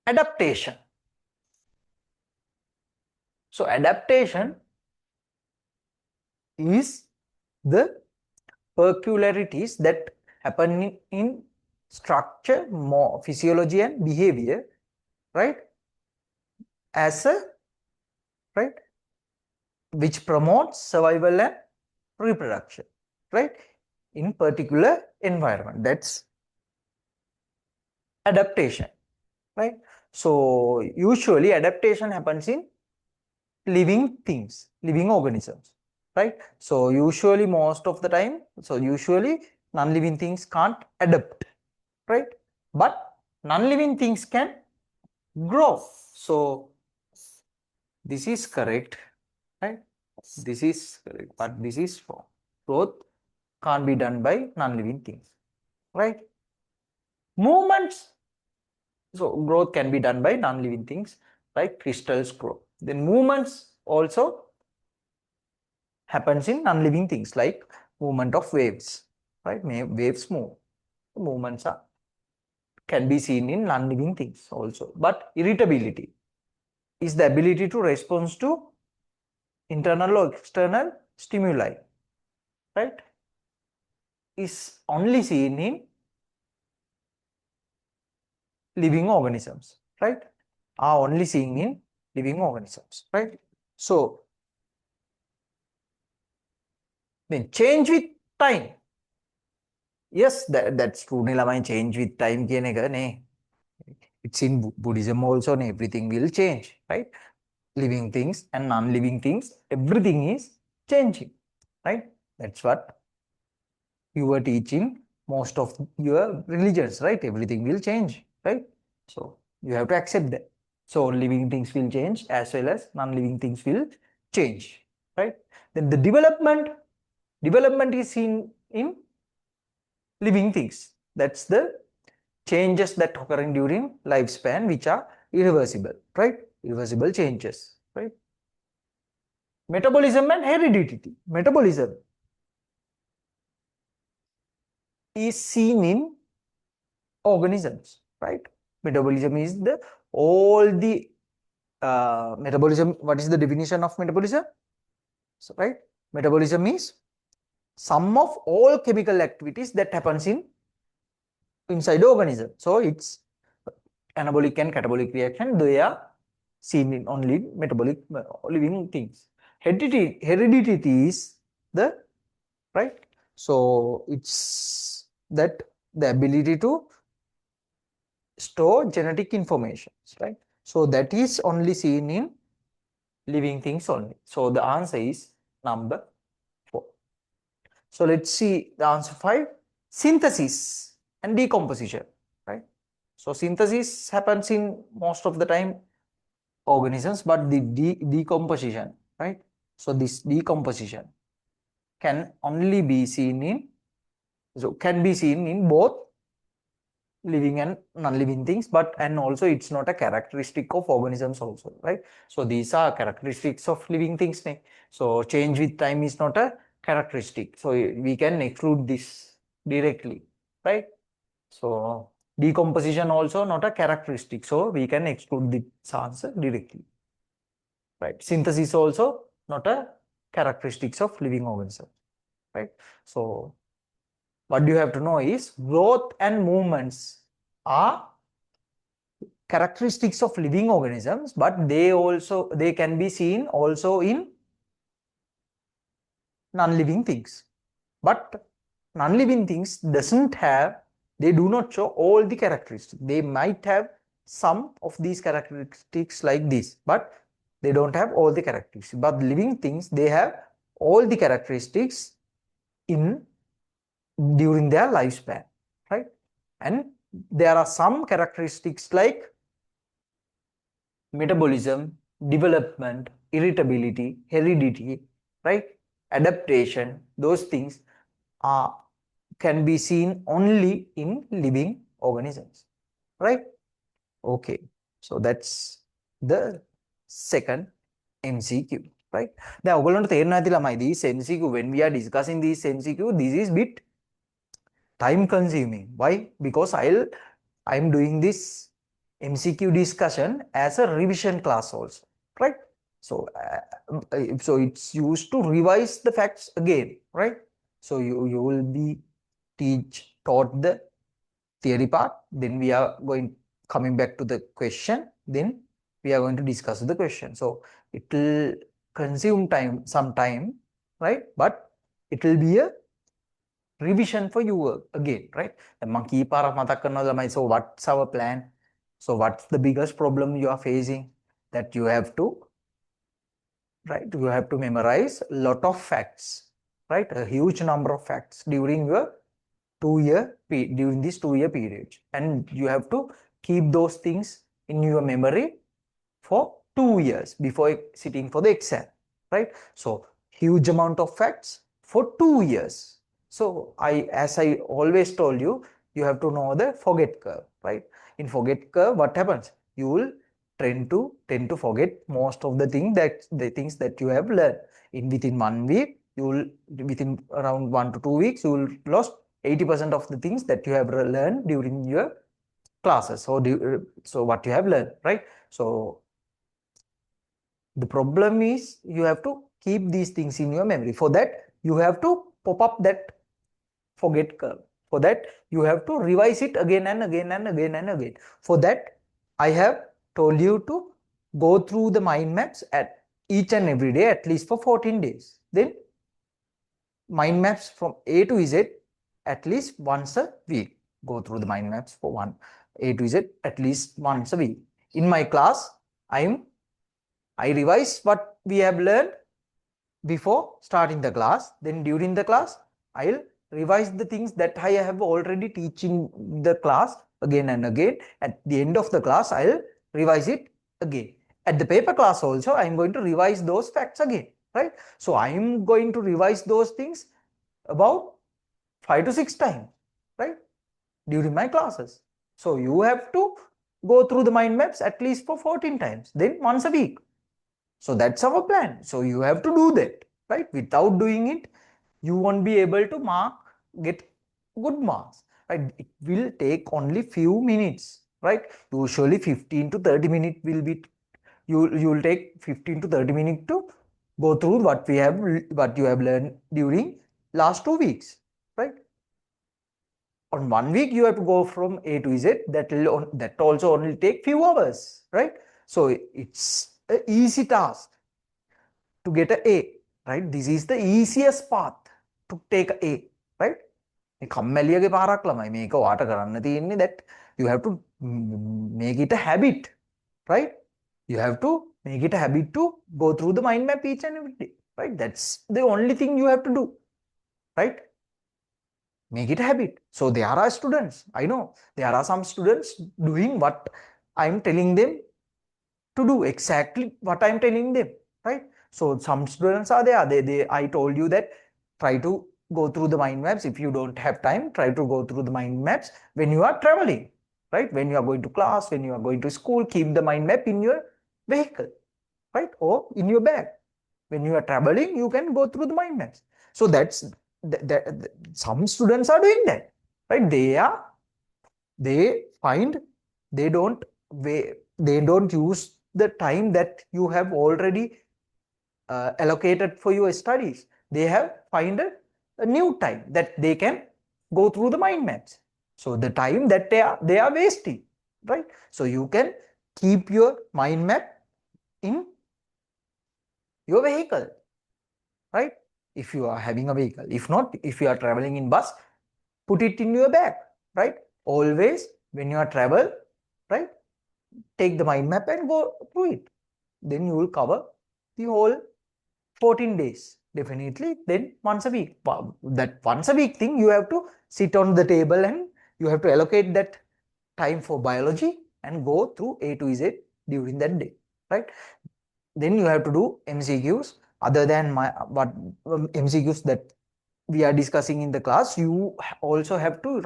Adaptation. So adaptation is the peculiarities that happen in structure, more physiology and behavior, right? As a, right, which promotes survival and reproduction, right, in particular environment. That's adaptation, right? So usually adaptation happens in living things, living organisms, right? So usually most of the time, so usually non-living things can't adapt, right? But non-living things can grow. So this is correct, right? This is correct, but this is wrong. Growth can't be done by non-living things, right? Movements, so growth can be done by non-living things, like crystals grow. Then movements also happens in non-living things, like movement of waves, right? Waves move. Movements are can be seen in non-living things also. But irritability is the ability to respond to internal or external stimuli, right? Is only seen in living organisms, right? Are only seen in living organisms, right? So then change with time. Yes, that's true. Nilamai, change with time කියන එක නේ. It's in Buddhism also, everything will change, right? Living things and non-living things, everything is changing, right? That's what you were teaching most of your religions, right? Everything will change, right? So you have to accept that. So living things will change as well as non-living things will change, right? Then the development is seen in living things. That's the changes that occurring during lifespan, which are irreversible, right? Irreversible changes, right? Metabolism and heredity. Metabolism is seen in organisms, right? Metabolism is the all the metabolism. What is the definition of metabolism? So, right? Metabolism is sum of all chemical activities that happens in inside the organism. So it's anabolic and catabolic reaction. They are seen in only metabolic living things. Heredity is the, right. So it's that the ability to store genetic information, right? So that is only seen in living things only. So the answer is number 4. So let's see the answer 5. Synthesis and decomposition, right? So synthesis happens in most of the time organisms, but the decomposition, right? So this decomposition can only be seen in, so can be seen in both living and non-living things, but and also it's not a characteristic of organisms also, right? So these are characteristics of living things. So change with time is not a characteristic, so we can exclude this directly, right? So decomposition also not a characteristic, so we can exclude this answer directly, right? Synthesis also not a characteristics of living organisms, right? So what you have to know is growth and movements are characteristics of living organisms, but they can be seen also in non-living things. But non-living things they do not show all the characteristics. They might have some of these characteristics like this, but they don't have all the characteristics. But living things, they have all the characteristics in during their lifespan, right? And there are some characteristics like metabolism, development, irritability, heredity, right? Adaptation, those things are can be seen only in living organisms, right? Okay, so that's the second MCQ, right? Now, ඔයගොල්ලන්ට තේරෙනවා ඇති ළමයි these MCQ, when we are discussing these MCQ, this is bit time consuming. Why? Because I'm doing this MCQ discussion as a revision class also, right? So so it's used to revise the facts again, right? So you will be taught the theory part, then we are coming back to the question, then we are going to discuss the question. So it will consume some time, right? But it will be a revision for you again, right? So what's our plan? So what's the biggest problem you are facing? That you have to, right? You have to memorize a lot of facts, right? A huge number of facts during your during this 2-year period, and you have to keep those things in your memory for 2 years before sitting for the exam, right? So huge amount of facts for 2 years. So as I always told you, you have to know the forget curve, right? In forget curve, what happens? You will tend to forget most of the things that you have learned. Within 1 week, you will, within around 1 to 2 weeks, you will lost 80% of the things that you have learned during your classes. So what you have learned, right? So the problem is you have to keep these things in your memory. For that, you have to pop up that forget curve. For that, you have to revise it again and again and again and again. For that, I have told you to go through the mind maps at each and every day, at least for 14 days. Then mind maps from A to Z at least once a week. Go through the mind maps for A to Z at least once a week. In my class, I revise what we have learned before starting the class. Then during the class, I'll revise the things that I have already teaching the class again and again. At the end of the class, I'll revise it again. At the paper class also, I'm going to revise those facts again, right? So I'm going to revise those things about 5 to 6 times, right? During my classes. So you have to go through the mind maps at least for 14 times, then once a week. So that's our plan. So you have to do that, right? Without doing it, you won't be able to get good marks, right? It will take only few minutes, right? Usually 15 to 30 minutes will be, you will take 15 to 30 minutes to go through what you have learned during last 2 weeks, right? On 1 week, you have to go from A to Z. That also only take few hours, right? So it's an easy task to get an A, right? This is the easiest path to take an A, right? කම්මැලියගේ පාරක් ළමයි මේක වාට කරන්න තියෙන්නේ that you have to make it a habit, right? You have to make it a habit to go through the mind map each and every day, right? That's the only thing you have to do, right? Make it a habit. So there are students, I know there are some students doing what I'm telling them to do, exactly what I'm telling them, right? So some students are there, I told you that try to go through the mind maps. If you don't have time, try to go through the mind maps when you are traveling, right? When you are going to class, when you are going to school, keep the mind map in your vehicle, right? Or in your bag. When you are traveling, you can go through the mind maps. So that's some students are doing that, right? They don't use the time that you have already allocated for your studies. They have find a new time that they can go through the mind maps. So the time that they are wasting, right? So you can keep your mind map in your vehicle, right? If you are having a vehicle. If not, if you are traveling in bus, put it in your bag, right? Always when you are travel, right, take the mind map and go through it. Then you will cover the whole 14 days definitely. Then once a week, that once a week thing, you have to sit on the table and you have to allocate that time for biology and go through A to Z during that day, right? Then you have to do MCQs other than MCQs that we are discussing in the class, you also have to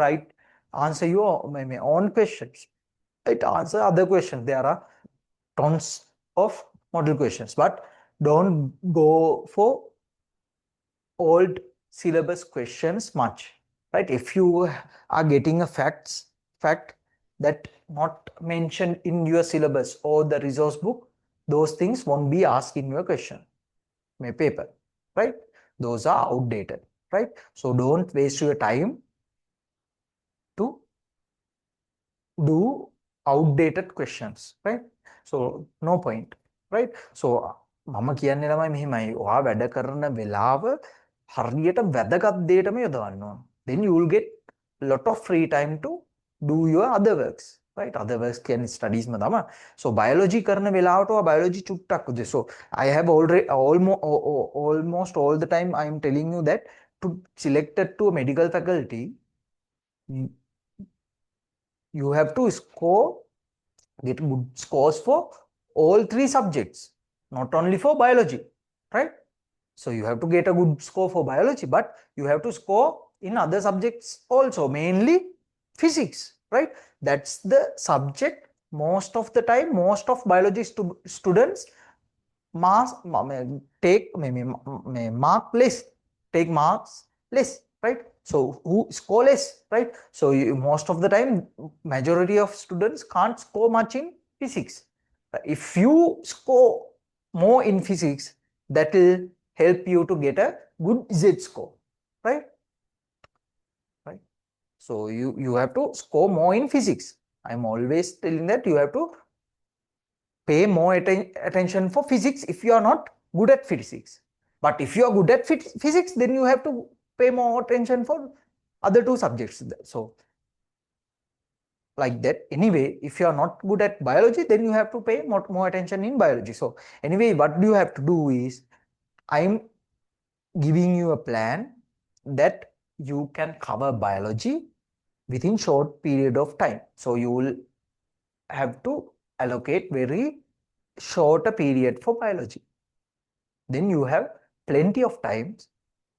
answer your own questions, right? Answer other questions. There are tons of model questions, but don't go for old syllabus questions much, right? If you are getting a fact that not mentioned in your syllabus or the resource book, those things won't be asked in your question paper, right? Those are outdated, right? So don't waste your time to do outdated questions, right? So no point, right? So මම කියන්නේ ළමයි මෙහෙමයි, ඔයා වැඩ කරන වෙලාව හරියට වැදගත් දෙයටම යොදවන්න ඕන. Then you will get lot of free time to do your other works, right? Other works කියන්නේ studies ම තමයි. So biology කරන වෙලාවට ඔයා biology චුට්ටක් උදේ. So I have already almost all the time I am telling you that to selected to a medical faculty, you have to get good scores for all three subjects, not only for biology, right? So you have to get a good score for biology, but you have to score in other subjects also, mainly physics, right? That's the subject most of the time, most of biology students take mark less, take marks less, right? So who score less, right? So most of the time, majority of students can't score much in physics. If you score more in physics, that will help you to get a good Z score, right? Right. So you have to score more in physics. I'm always telling that you have to pay more attention for physics if you are not good at physics. But if you are good at physics, then you have to pay more attention for other two subjects. So like that. Anyway, if you are not good at biology, then you have to pay more attention in biology. So anyway, what you have to do is, I'm giving you a plan that you can cover biology within short period of time. So you will have to allocate very shorter period for biology. Then you have plenty of time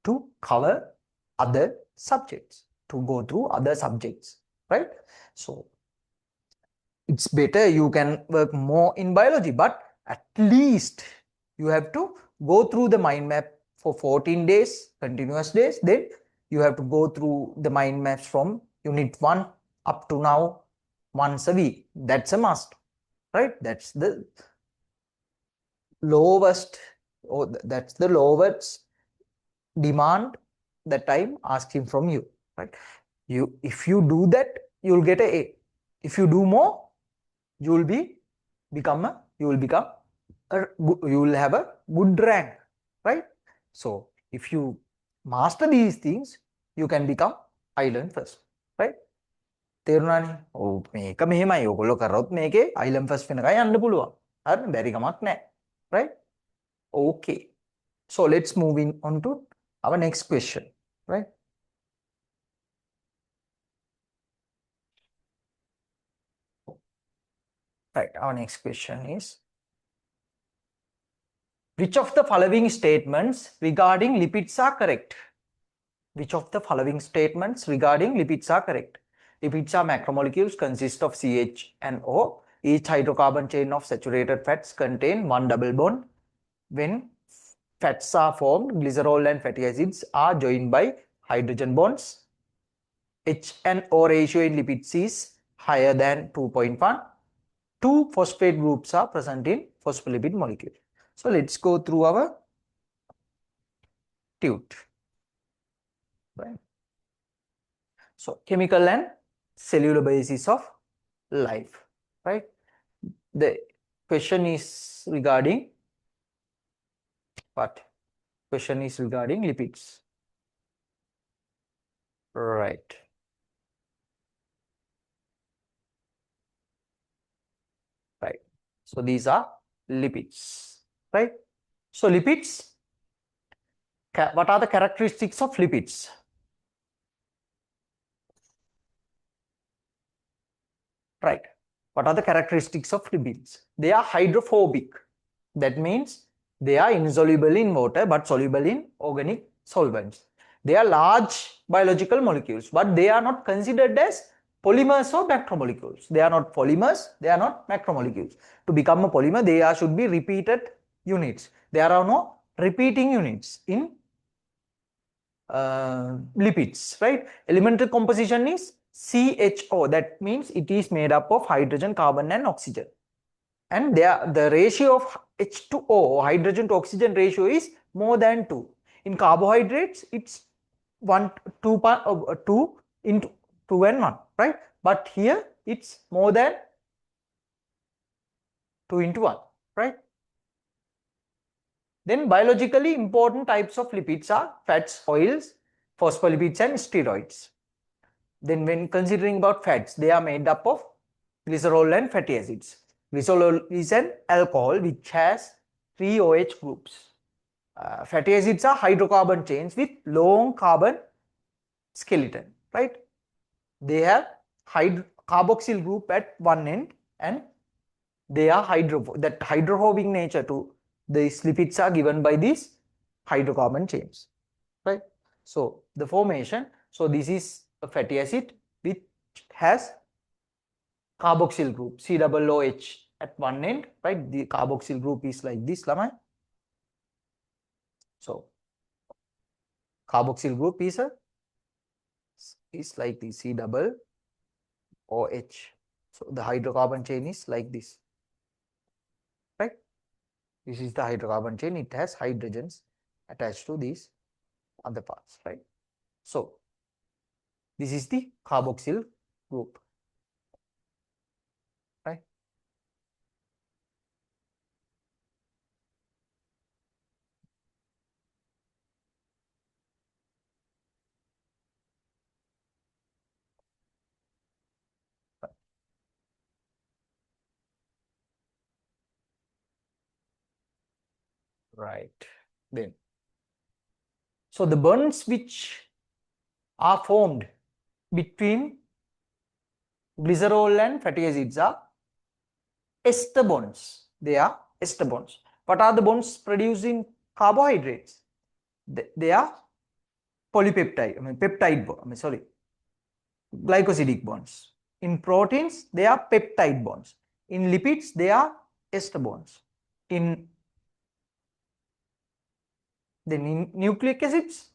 to cover other subjects, to go through other subjects, right? So it's better you can work more in biology, but at least you have to go through the mind map for 14 days, continuous days. Then you have to go through the mind maps from unit 1 up to now once a week. That's a must, right? That's the lowest, or that's the lowest demand that I'm asking from you, right? If you do that, you'll get a. If you do more, you will have a good rank, right? So if you master these things, you can become island first, right? තේරුණානේ? ඔව් මේක මෙහෙමයි. ඔයගොල්ලෝ කරොත් මේකේ island first වෙනකන් යන්න පුළුවන්. හරිද? බැරි කමක් නැහැ. Right? Okay. So let's move on to our next question, right? Right, our next question is, which of the following statements regarding lipids are correct? Which of the following statements regarding lipids are correct? Lipids are macromolecules, consist of CH and O. Each hydrocarbon chain of saturated fats contain one double bond. When fats are formed, glycerol and fatty acids are joined by hydrogen bonds. H and O ratio in lipids is higher than 2.1. Two phosphate groups are present in phospholipid molecule. So let's go through our tute. Right. So chemical and cellular basis of life, right? The question is regarding what? Question is regarding lipids, right? Right. So these are lipids, right? So lipids, what are the characteristics of lipids? Right. What are the characteristics of lipids? They are hydrophobic. That means they are insoluble in water but soluble in organic solvents. They are large biological molecules, but they are not considered as polymers or macromolecules. They are not polymers, they are not macromolecules. To become a polymer, they should be repeated units. There are no repeating units in lipids, right? Elemental composition is CHO. That means it is made up of hydrogen, carbon, and oxygen. And the ratio of H2O, hydrogen to oxygen ratio, is more than 2. In carbohydrates, it's 2 into 2 and 1, right? But here it's more than 2 into 1, right? Then biologically important types of lipids are fats, oils, phospholipids, and steroids. Then when considering about fats, they are made up of glycerol and fatty acids. Glycerol is an alcohol which has 3 OH groups. Fatty acids are hydrocarbon chains with long carbon skeleton, right? They have carboxyl group at one end, and they are hydrophobic nature to these lipids are given by these hydrocarbon chains, right? So the formation, so this is a fatty acid which has carboxyl group COOH at one end, right? The carboxyl group is like this, Lamai. So carboxyl group is like the COOH. So the hydrocarbon chain is like this, right? This is the hydrocarbon chain. It has hydrogens attached to these other parts, right? So this is the carboxyl group, right? Right. Then, so the bonds which are formed between glycerol and fatty acids are ester bonds. They are ester bonds. What are the bonds produced in carbohydrates? They are glycosidic bonds. In proteins, they are peptide bonds. In lipids, they are ester bonds. Then in nucleic acids,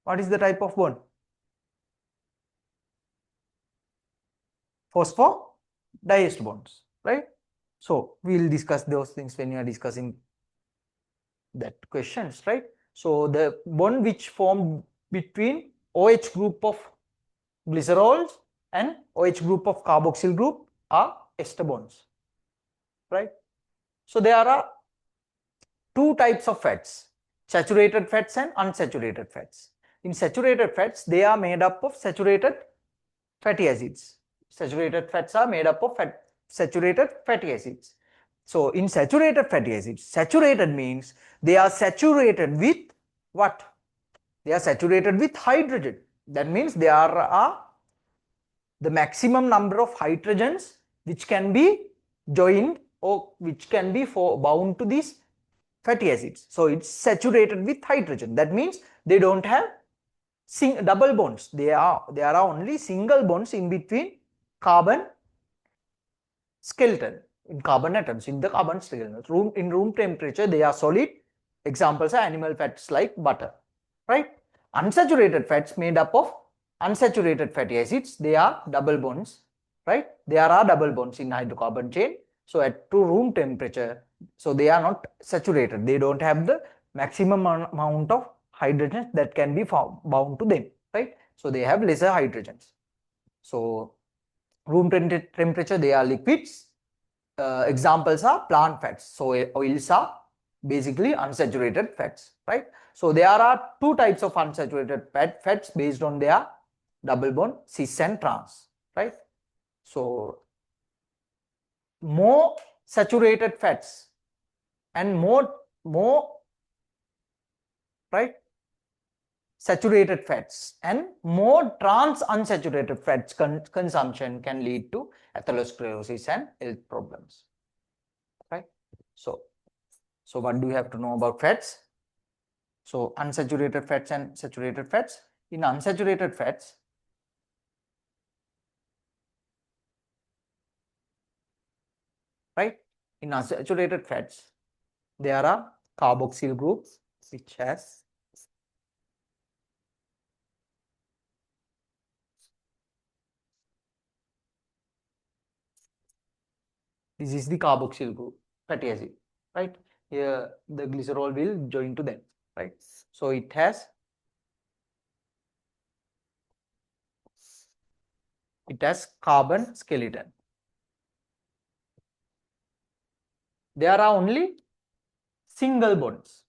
what is the type of bond? Phosphodiester bonds, right? So we will discuss those things when you are discussing that questions, right? So the bond which formed between OH group of glycerols and OH group of carboxyl group are ester bonds, right? So there are two types of fats, saturated fats and unsaturated fats. In saturated fats, they are made up of saturated fatty acids. Saturated fats are made up of saturated fatty acids. So in saturated fatty acids, saturated means they are saturated with what? They are saturated with hydrogen. That means there are the maximum number of hydrogens which can be joined or which can be bound to these fatty acids. So it's saturated with hydrogen. That means they don't have double bonds. There are only single bonds in between carbon skeleton, in carbon atoms, in the carbon skeleton. In room temperature, they are solid. Examples are animal fats like butter, right? Unsaturated fats made up of unsaturated fatty acids, they are double bonds, right? There are double bonds in hydrocarbon chain. So at room temperature, so they are not saturated. They don't have the maximum amount of hydrogens that can be bound to them, right? So they have lesser hydrogens. So room temperature, they are liquids. Examples are plant fats. So oils are basically unsaturated fats, right? So there are two types of unsaturated fats based on their double bond, cis and trans, right? So more saturated fats and more right, saturated fats and more trans unsaturated fats consumption can lead to atherosclerosis and health problems, right? So what do you have to know about fats? So unsaturated fats and saturated fats. In unsaturated fats, right? In unsaturated fats, there are carboxyl groups which has this is the carboxyl group, fatty acid, right? Here the glycerol will join to them, right? So it has carbon skeleton. There are only single bonds,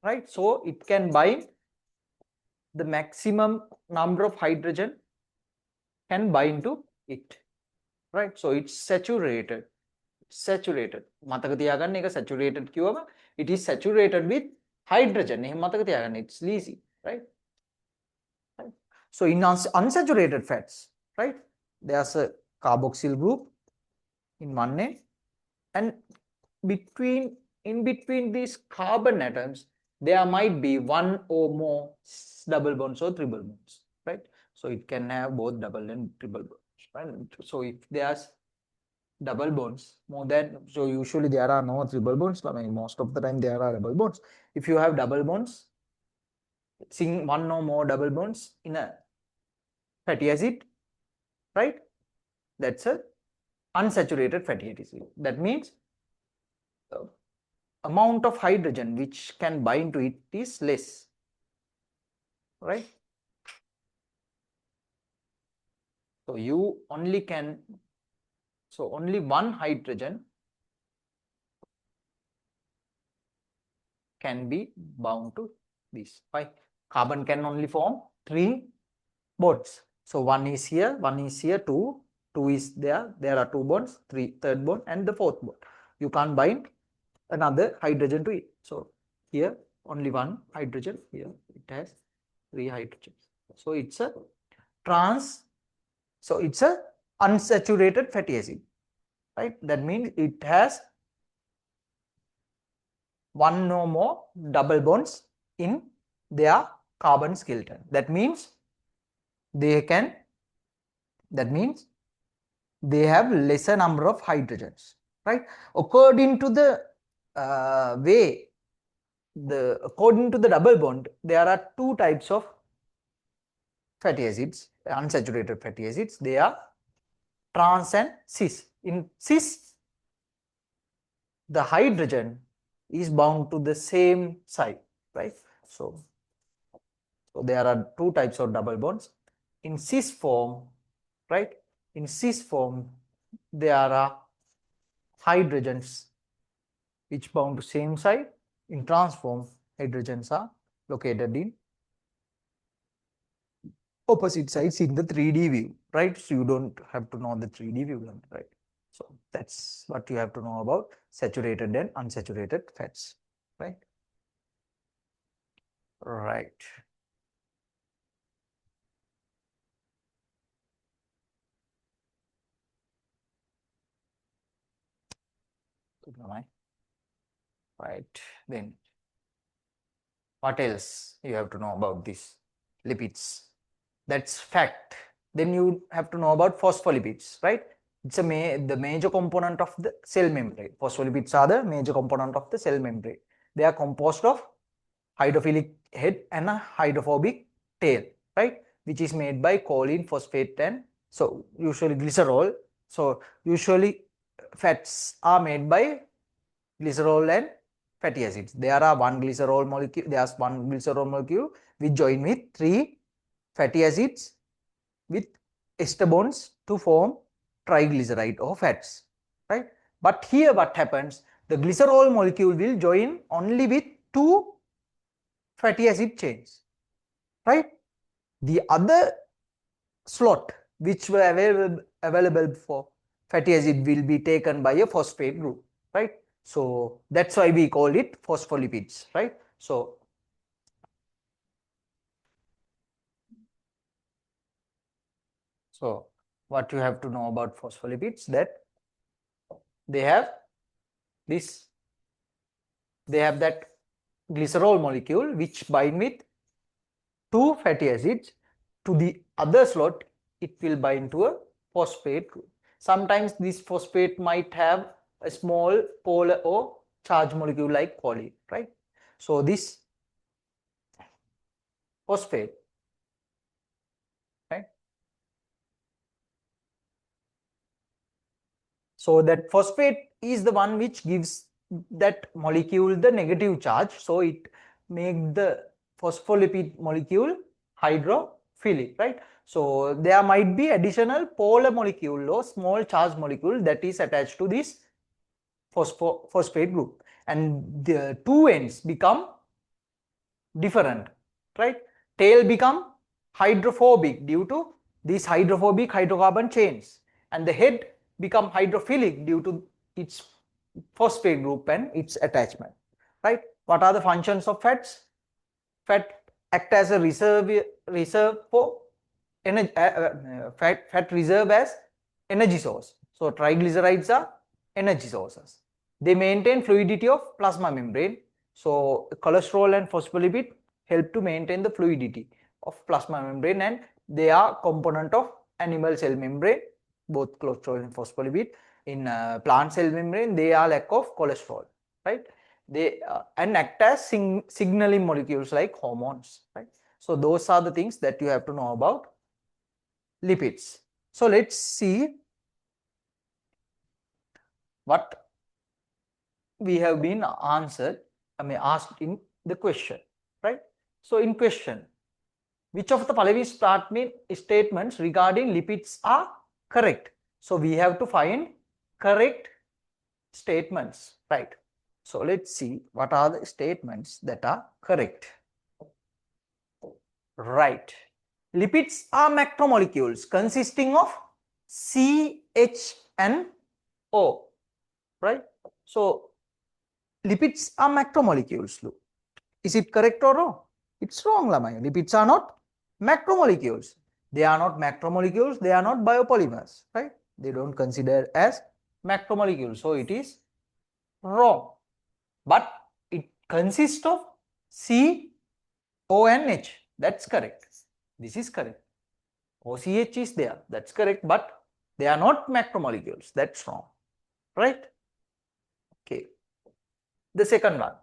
right? So it can bind the maximum number of hydrogen can bind to it, right? So it's saturated. මතක තියාගන්න එක saturated කියවම it is saturated with hydrogen. එහෙම මතක තියාගන්න. It's easy, right? So in unsaturated fats, right? There's a carboxyl group in one end, and in between these carbon atoms, there might be one or more double bonds or triple bonds, right? So it can have both double and triple bonds, right? So if there's double bonds more than, so usually there are no triple bonds, but I mean, most of the time there are double bonds. If you have double bonds, seeing one or more double bonds in a fatty acid, right? That's a unsaturated fatty acid. That means the amount of hydrogen which can bind to it is less, right? So you only can, so only one hydrogen can be bound to this. Why? Carbon can only form 3 bonds. So one is here, 2, 2 is there, there are 2 bonds, third bond and the fourth bond. You can't bind another hydrogen to it. So here only one hydrogen, here it has 3 hydrogens. So it's a unsaturated fatty acid, right? That means it has one or more double bonds in their carbon skeleton. That means they have lesser number of hydrogens, right? According to the according to the double bond, there are 2 types of fatty acids, unsaturated fatty acids. They are trans and cis. In cis, the hydrogen is bound to the same side, right? So there are 2 types of double bonds. In cis form, right? In cis form, there are hydrogens which bound to same side. In trans form, hydrogens are located in opposite sides in the 3D view, right? So you don't have to know the 3D view, right? So that's what you have to know about saturated and unsaturated fats, right? Right. Right. Then what else you have to know about this lipids? That's fact. Then you have to know about phospholipids, right? It's the major component of the cell membrane. Phospholipids are the major component of the cell membrane. They are composed of hydrophilic head and a hydrophobic tail, right? Which is made by choline, phosphate, and so usually glycerol. So usually fats are made by glycerol and fatty acids. There's one glycerol molecule which join with 3 fatty acids with ester bonds to form triglyceride or fats, right? But here what happens, the glycerol molecule will join only with 2 fatty acid chains, right? The other slot which were available for fatty acid will be taken by a phosphate group, right? So that's why we call it phospholipids, right? So what you have to know about phospholipids, that they have that glycerol molecule which bind with two fatty acids. To the other slot, it will bind to a phosphate group. Sometimes this phosphate might have a small polar or charged molecule like choline, right? So this phosphate, right? So that phosphate is the one which gives that molecule the negative charge. So it makes the phospholipid molecule hydrophilic, right? So there might be additional polar molecule or small charge molecule that is attached to this phosphate group, and the two ends become different, right? Tail become hydrophobic due to these hydrophobic hydrocarbon chains, and the head become hydrophilic due to its phosphate group and its attachment, right? What are the functions of fats? Fat act as a reserve for energy. Fat reserve as energy source. So triglycerides are energy sources. They maintain fluidity of plasma membrane. So cholesterol and phospholipid help to maintain the fluidity of plasma membrane, and they are component of animal cell membrane, both cholesterol and phospholipid. In plant cell membrane, they are lack of cholesterol, right? They and act as signaling molecules like hormones, right? So those are the things that you have to know about lipids. So let's see what we have been asked in the question, right? So in question, which of the following statements regarding lipids are correct? So we have to find correct statements, right? So let's see what are the statements that are correct. Right. Lipids are macromolecules consisting of CH and O, right? So lipids are macromolecules. Look, is it correct or wrong? It's wrong, Lamai. Lipids are not macromolecules. They are not macromolecules. They are not biopolymers, right? They don't consider as macromolecules. So it is wrong. But it consists of C, O and H. That's correct. This is correct. OCH is there. That's correct. But they are not macromolecules. That's wrong. Right? Okay. The second one.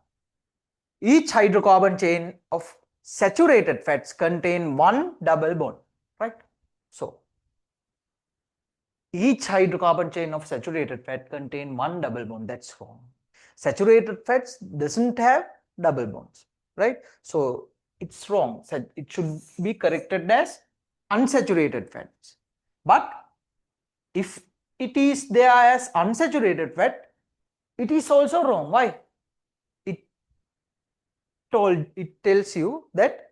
Each hydrocarbon chain of saturated fats contain one double bond. Right? So, each hydrocarbon chain of saturated fat contain one double bond. That's wrong. Saturated fats doesn't have double bonds. Right? So, it's wrong. It should be corrected as unsaturated fats. But if it is there as unsaturated fat, it is also wrong. Why? It tells you that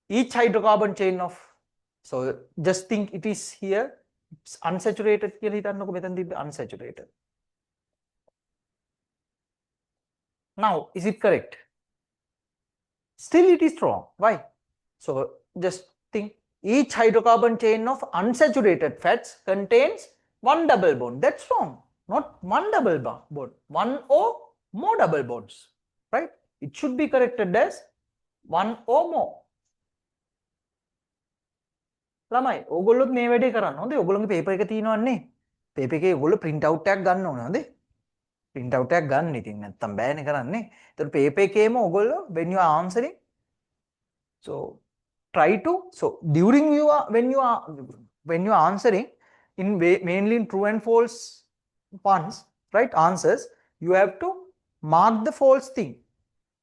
each hydrocarbon chain of, so just think it is here, it's unsaturated. Unsaturated. Now, is it correct? Still it is wrong. Why? So just think, each hydrocarbon chain of unsaturated fats contains one double bond. That's wrong. Not one double bond, one or more double bonds, right? It should be corrected as one or more. ළමයි ඕගොල්ලොත් මේ වැඩේ කරන්න හොඳේ. ඕගොල්ලෝගේ paper එක තියෙනවන්නේ. Paper එකේ ඕගොල්ලෝ print out එකක් ගන්න ඕනේ හොඳේ. print out එකක් ගන්න ඉතින් නැත්තම් බෑනේ කරන්නේ. ඒතර පේපර් එකේම ඕගොල්ලෝ when you are answering, so try to, so during you are when you are answering in mainly in true and false ones, right, answers, you have to mark the false thing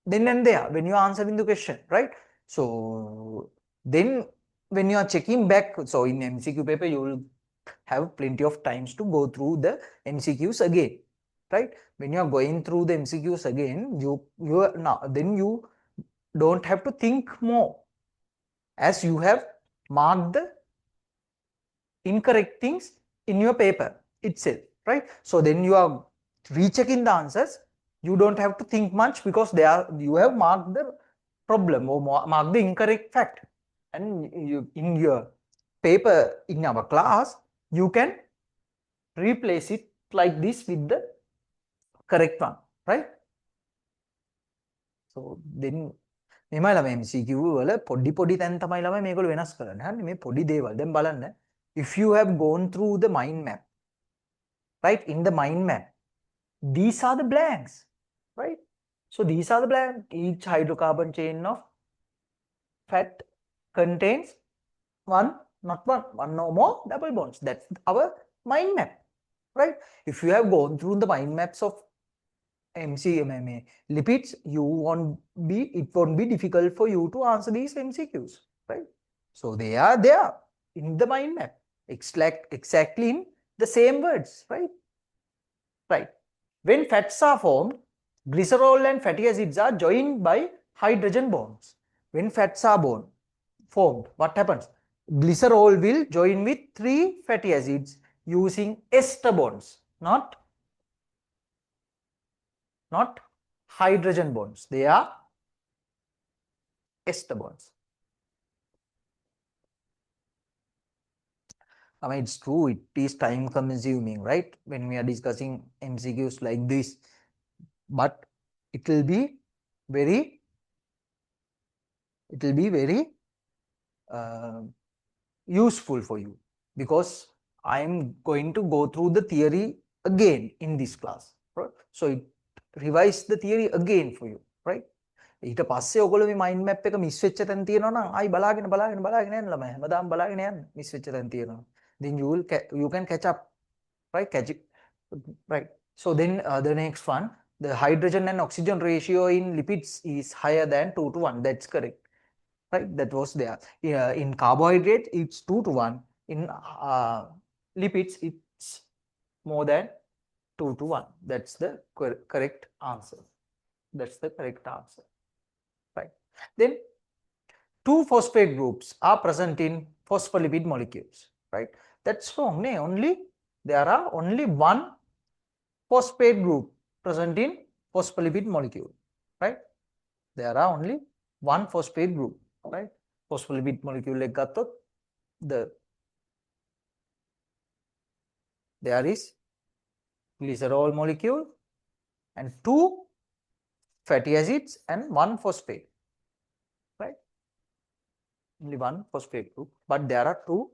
then and there when you are answering the question, right? So then when you are checking back, so in MCQ paper you will have plenty of times to go through the MCQs again, right? When you are going through the MCQs again, you are now, then you don't have to think more, as you have marked the incorrect things in your paper itself, right? So then you are rechecking the answers. You don't have to think much because you have marked the problem or marked the incorrect fact, and in your paper in our class you can replace it like this with the correct one, right? So So then මෙමයි ළමයි MCQ වල පොඩි තැන් තමයි ළමයි මේගොල්ලෝ වෙනස් කරන්නේ. හරිනේ මේ පොඩි දේවල්. දැන් බලන්න. If you have gone through the mind map, right? In the mind map, these are the blanks, right? So these are the blanks. Each hydrocarbon chain of fat contains one or more double bonds. That's our mind map, right? If you have gone through the mind maps of MCMMA lipids, it won't be difficult for you to answer these MCQs, right? So they are there in the mind map, exactly in the same words, right? Right. When fats are formed, glycerol and fatty acids are joined by hydrogen bonds. When fats are formed, what happens? Glycerol will join with 3 fatty acids using ester bonds, not hydrogen bonds. They are ester bonds. I mean, it's true, it is time consuming, right? When we are discussing MCQs like this, but it will be very useful for you, because I am going to go through the theory again in this class, right? So it revise the theory again for you, right? ඊට පස්සේ ඔයගොල්ලෝ මේ mind map එක miss වෙච්ච තැන තියෙනවා නම් ආයි බලාගෙන යන්න ළමයි හැමදාම බලාගෙන යන්න මිස් වෙච්ච තැන තියෙනවා then you can catch up, right? Catch it, right? So then the next one, the hydrogen and oxygen ratio in lipids is higher than 2 to 1. That's correct, right? That was there. In carbohydrate it's 2 to 1. In lipids it's more than 2 to 1. That's the correct answer. That's the correct answer, right? Then 2 phosphate groups are present in phospholipid molecules, right? That's wrong. There are only 1 phosphate group present in phospholipid molecule, right? There are only 1 phosphate group, right? Phospholipid molecule එක ගත්තොත් there is glycerol molecule and 2 fatty acids and 1 phosphate, right? Only 1 phosphate group, but there are 2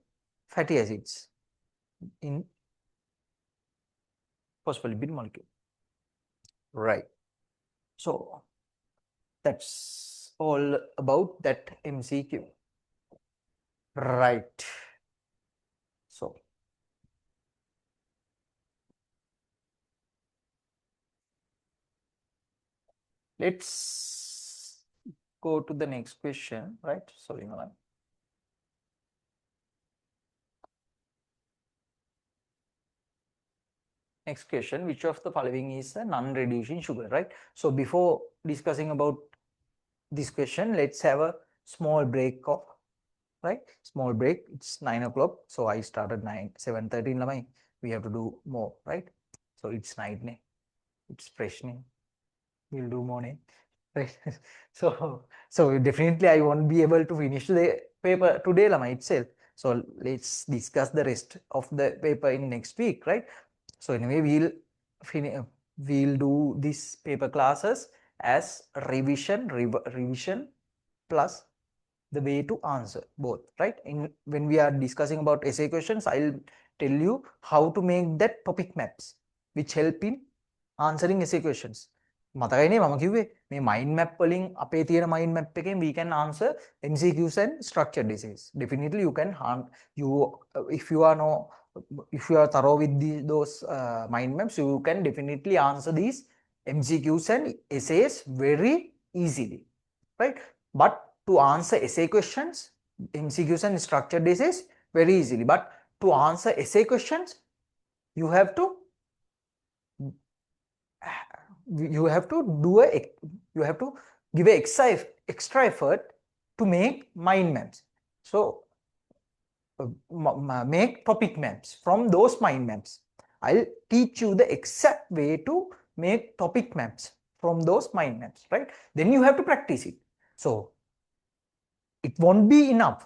fatty acids in phospholipid molecule, right? So that's all about that MCQ, right? So let's go to the next question, right? Sorry, Nalan. Next question, which of the following is a non-reducing sugar, right? So before discussing about this question, let's have a small break of, right? Small break. It's 9 o'clock. So I started 7:13 lamai. We have to do more, right? So it's night, ne? It's fresh, ne? We'll do more, ne? Right? So definitely I won't be able to finish the paper today lamai itself. So let's discuss the rest of the paper in next week, right? So anyway, we'll do this paper classes as revision plus the way to answer both, right? When we are discussing about essay questions, I'll tell you how to make that topic maps which help in answering essay questions. මතකයිනේ මම කිව්වේ මේ mind map වලින් අපේ තියෙන mind map එකෙන් we can answer MCQs and structured essays. Definitely you can if you are thorough with those mind maps, you can definitely answer these MCQs and essays very easily, right? But to answer essay questions, MCQs and structured essays very easily. But to answer essay questions, you have to give a extra effort to make mind maps. So make topic maps from those mind maps. I'll teach you the exact way to make topic maps from those mind maps, right? Then you have to practice it. So it won't be enough,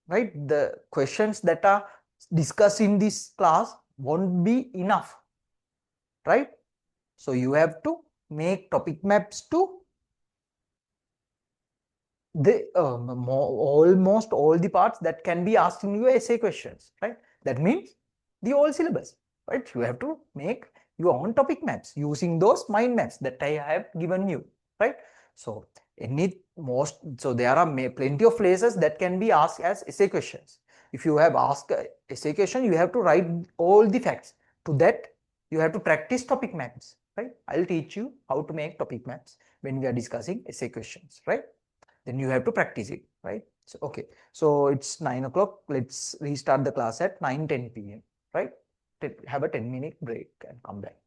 right? The questions that are discussed in this class won't be enough, right? So you have to make topic maps to the almost all the parts that can be asked in your essay questions, right? That means the whole syllabus, right? You have to make your own topic maps using those mind maps that I have given you, right? So there are plenty of places that can be asked as essay questions. If you have asked a essay question, you have to write all the facts. To that, you have to practice topic maps, right? I'll teach you how to make topic maps when we are discussing essay questions, right? Then you have to practice it, right? So okay, so it's 9 o'clock. Let's restart the class at 9:10 p.m., right? Have a 10-minute break and come back.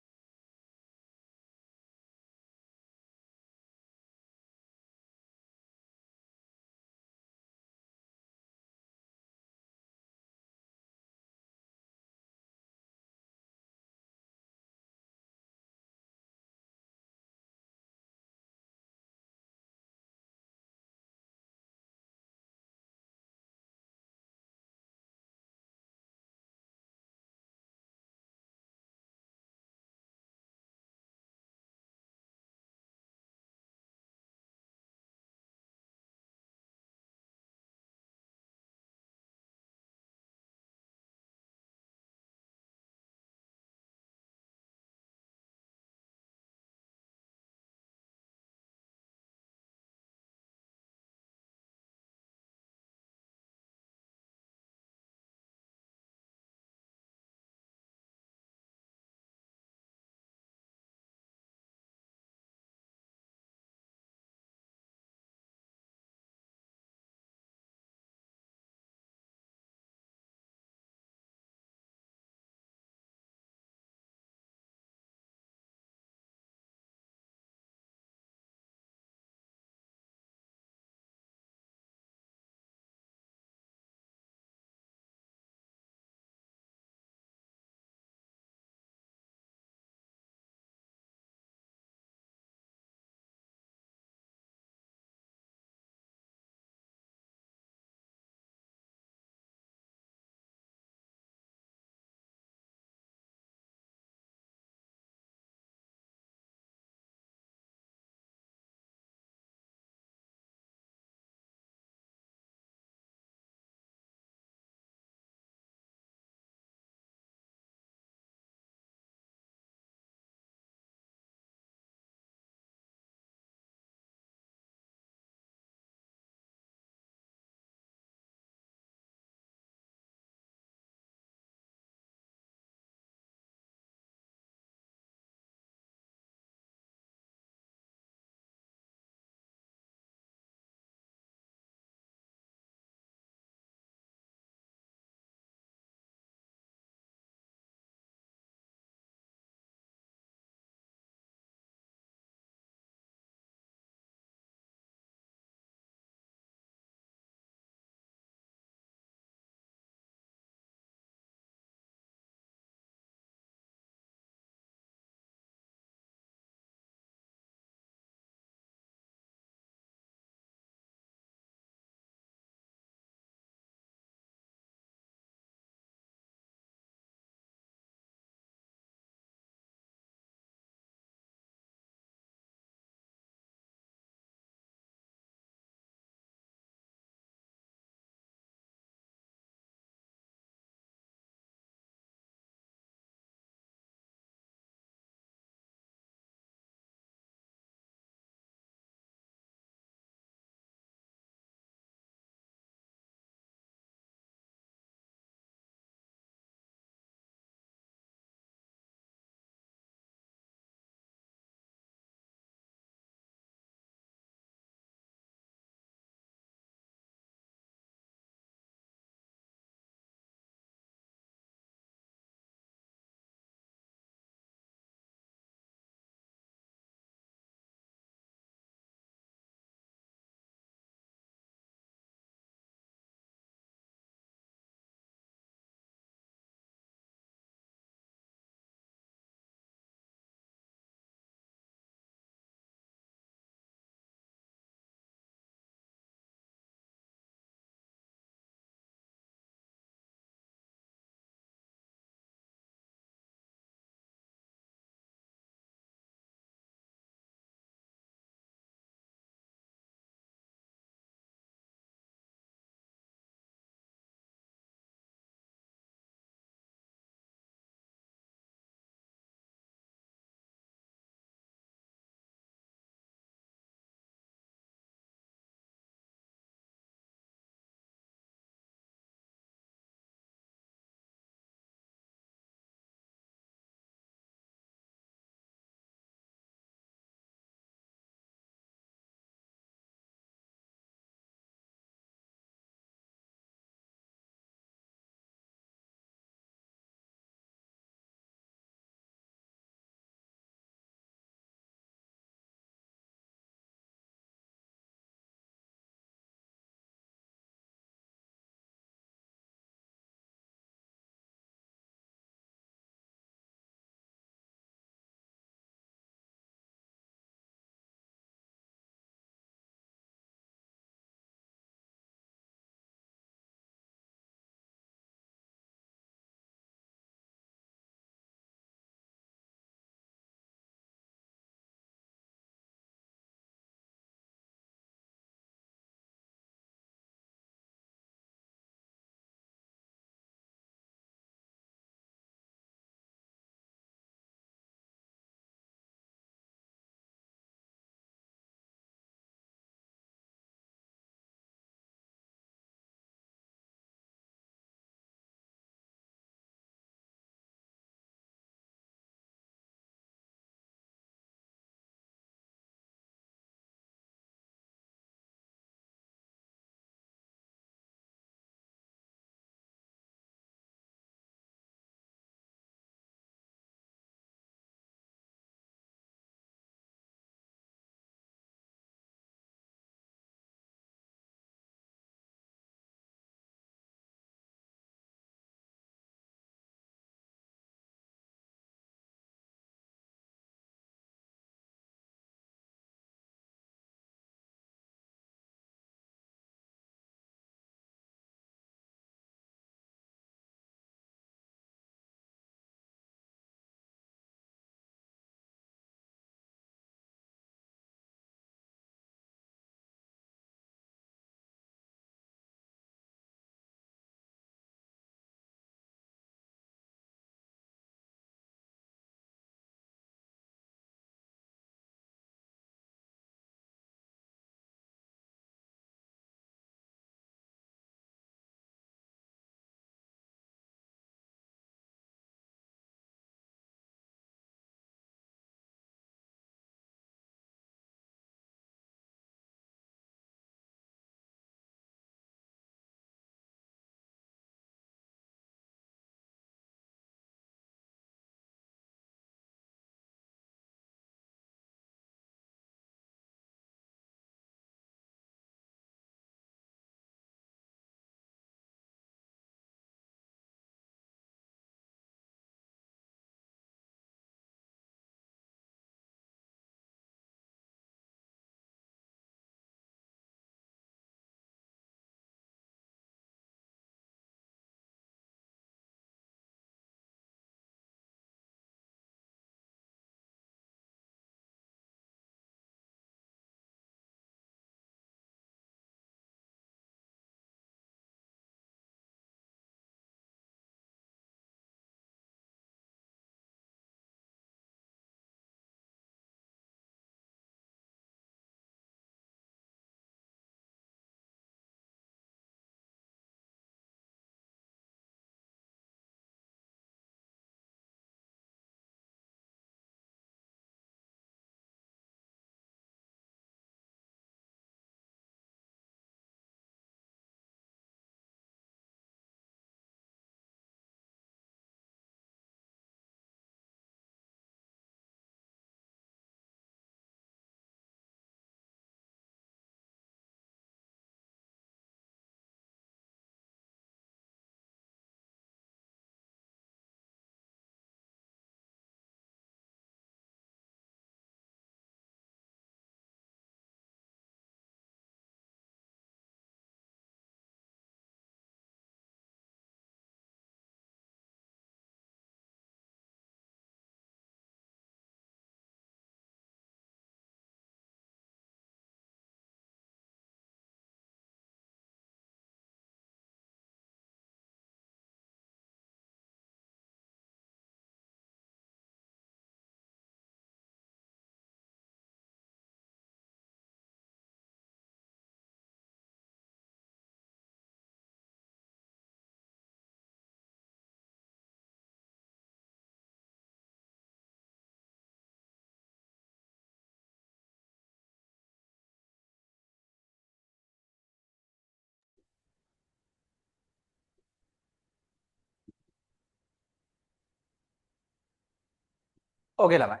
Okay, Lamai.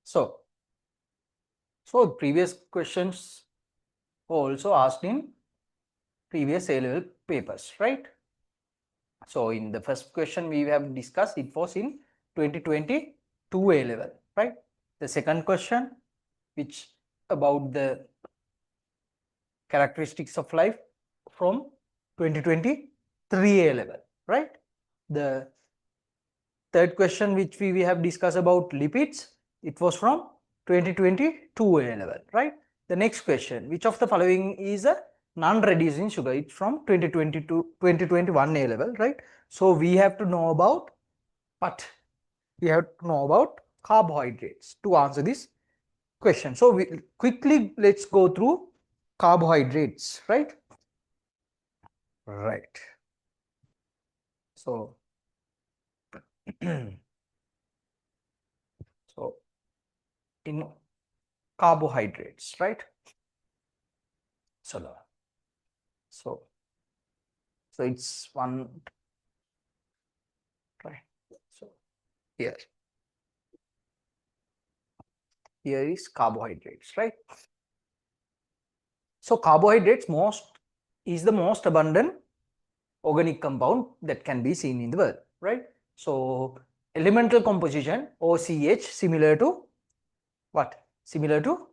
So previous questions were also asked in previous A-level papers, right? So in the first question we have discussed, it was in 2022 A-level, right? The second question, which about the characteristics of life, from 2023 A-level, right? The third question, which we have discussed about lipids, it was from 2022 A-level, right? The next question, which of the following is a non-reducing sugar? It's from 2021 A-level, right? So we have to know about what? We have to know about carbohydrates to answer this question. So we quickly, let's go through carbohydrates, right? Right. So so in carbohydrates, right? So so it's one, right? So here is carbohydrates, right? So carbohydrates is the most abundant organic compound that can be seen in the world, right? So elemental composition, OCH, similar to what? Similar to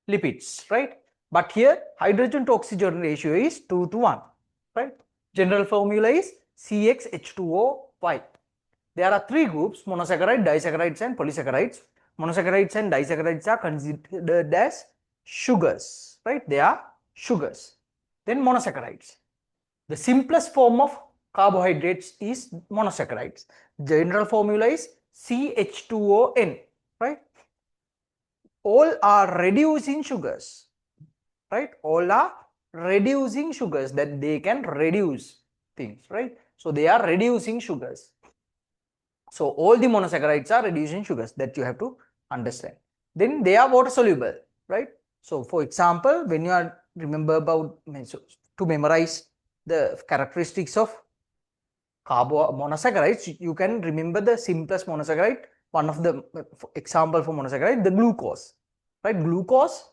lipids, right? But here hydrogen to oxygen ratio is 2 to 1, right? General formula is CxH2O5. There are three groups: monosaccharide, disaccharides and polysaccharides. Monosaccharides and disaccharides are considered as sugars, right? They are sugars. Then monosaccharides. The simplest form of carbohydrates is monosaccharides. General formula is CH2ON, right? All are reducing sugars, right? All are reducing sugars, that they can reduce things, right? So they are reducing sugars. So all the monosaccharides are reducing sugars, that you have to understand. Then they are water soluble, right? So for example, when you are remember about to memorize the characteristics of monosaccharides, you can remember the simplest monosaccharide. One of the example for monosaccharide, the glucose, right? Glucose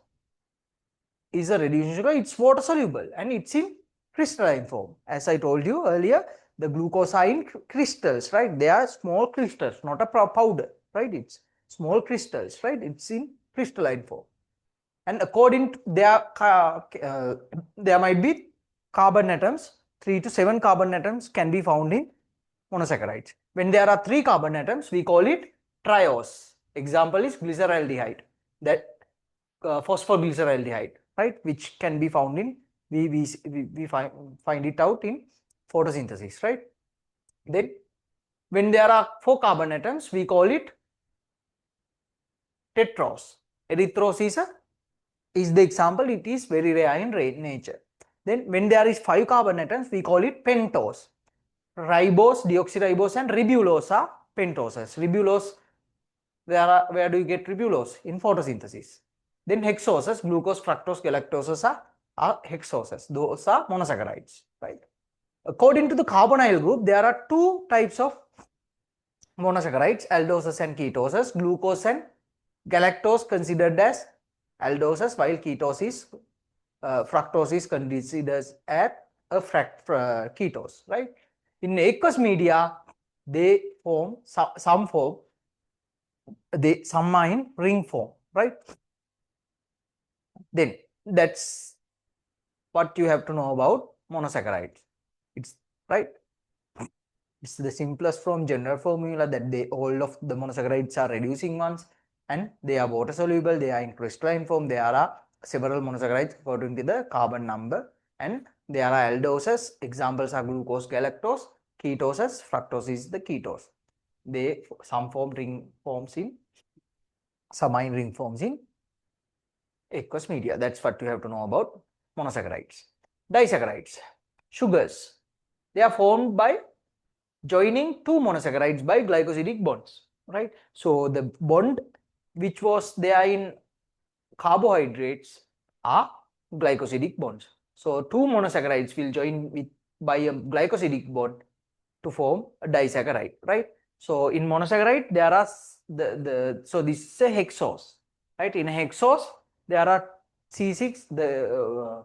is a reducing sugar. It's water soluble and it's in crystalline form. As I told you earlier, the glucose are in crystals, right? They are small crystals, not a powder, right? It's small crystals, right? It's in crystalline form. And according to there might be carbon atoms, 3 to 7 carbon atoms can be found in monosaccharides. When there are 3 carbon atoms, we call it triose. Example is glyceraldehyde, that phosphoglyceraldehyde, right? Which can be found in, we find it out in photosynthesis, right? Then when there are 4 carbon atoms, we call it tetrose. Erythrose is the example. It is very rare in nature. Then when there is 5 carbon atoms, we call it pentose. Ribose, deoxyribose and ribulose are pentoses. Ribulose, where do you get ribulose? In photosynthesis. Then hexoses, glucose, fructose, galactose are hexoses. Those are monosaccharides, right? According to the carbonyl group, there are 2 types of monosaccharides: aldoses and ketoses. Glucose and galactose considered as aldoses, while fructose is considered as a ketose, right? In aqueous media, they form some are in ring form, right? Then that's what you have to know about monosaccharides. It's right. It's the simplest form, general formula, that all of the monosaccharides are reducing ones and they are water soluble, they are in crystalline form. There are several monosaccharides according to the carbon number, and there are aldoses. Examples are glucose, galactose. Ketoses, fructose is the ketose. They some ring forms in aqueous media. That's what you have to know about monosaccharides. Disaccharides, sugars. They are formed by joining 2 monosaccharides by glycosidic bonds, right? So the bond which was there in carbohydrates are glycosidic bonds. So 2 monosaccharides will join by a glycosidic bond to form a disaccharide, right? So in monosaccharide, there are so this is a hexose, right? In a hexose, there are C6, the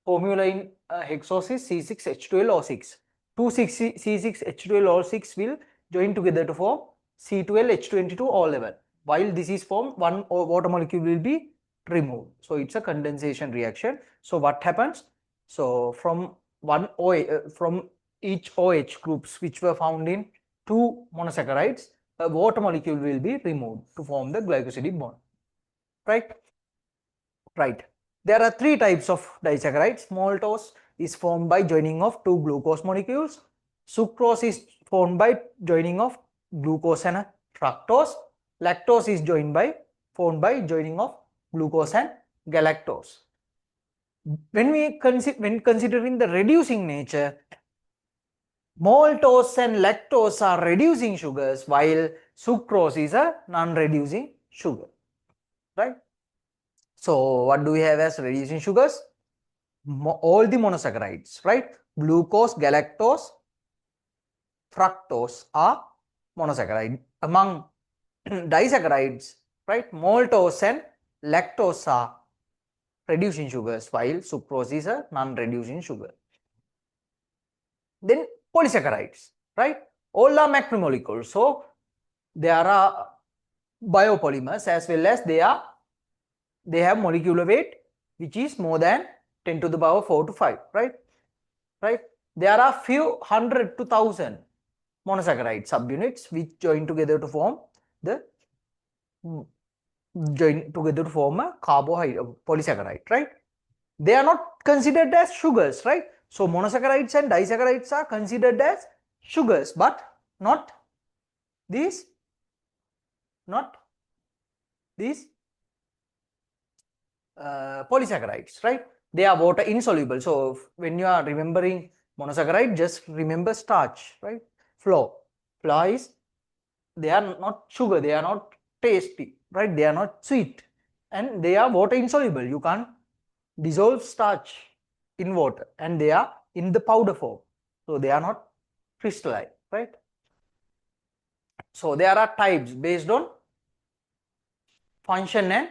formula in hexose is C6H12O6. Two C6H12O6 will join together to form C12H22O11. While this is formed, one water molecule will be removed. So it's a condensation reaction. So what happens? So from from each OH groups which were found in two monosaccharides, a water molecule will be removed to form the glycosidic bond. Right? Right. There are three types of disaccharides. Maltose is formed by joining of two glucose molecules. Sucrose is formed by joining of glucose and fructose. Lactose is formed by joining of glucose and galactose. When considering the reducing nature, maltose and lactose are reducing sugars, while sucrose is a non-reducing sugar, right? So what do we have as reducing sugars? All the monosaccharides, right? Glucose, galactose, fructose are monosaccharide. Among disaccharides, right? Maltose and lactose are reducing sugars, while sucrose is a non-reducing sugar. Then polysaccharides, right? All are macromolecules. So there are biopolymers as well as they have molecular weight which is more than 10 to the power 4 to 5, right? Right? There are few hundred to thousand monosaccharide subunits which join together to form a carbohydrate polysaccharide, right? They are not considered as sugars, right? So monosaccharides and disaccharides are considered as sugars, but not these polysaccharides, right? They are water insoluble. So when you are remembering monosaccharide, just remember starch, right? Flour is, they are not sugar, they are not tasty, right? They are not sweet, and they are water insoluble. You can't dissolve starch in water, and they are in the powder form, so they are not crystalline, right? So there are types based on function and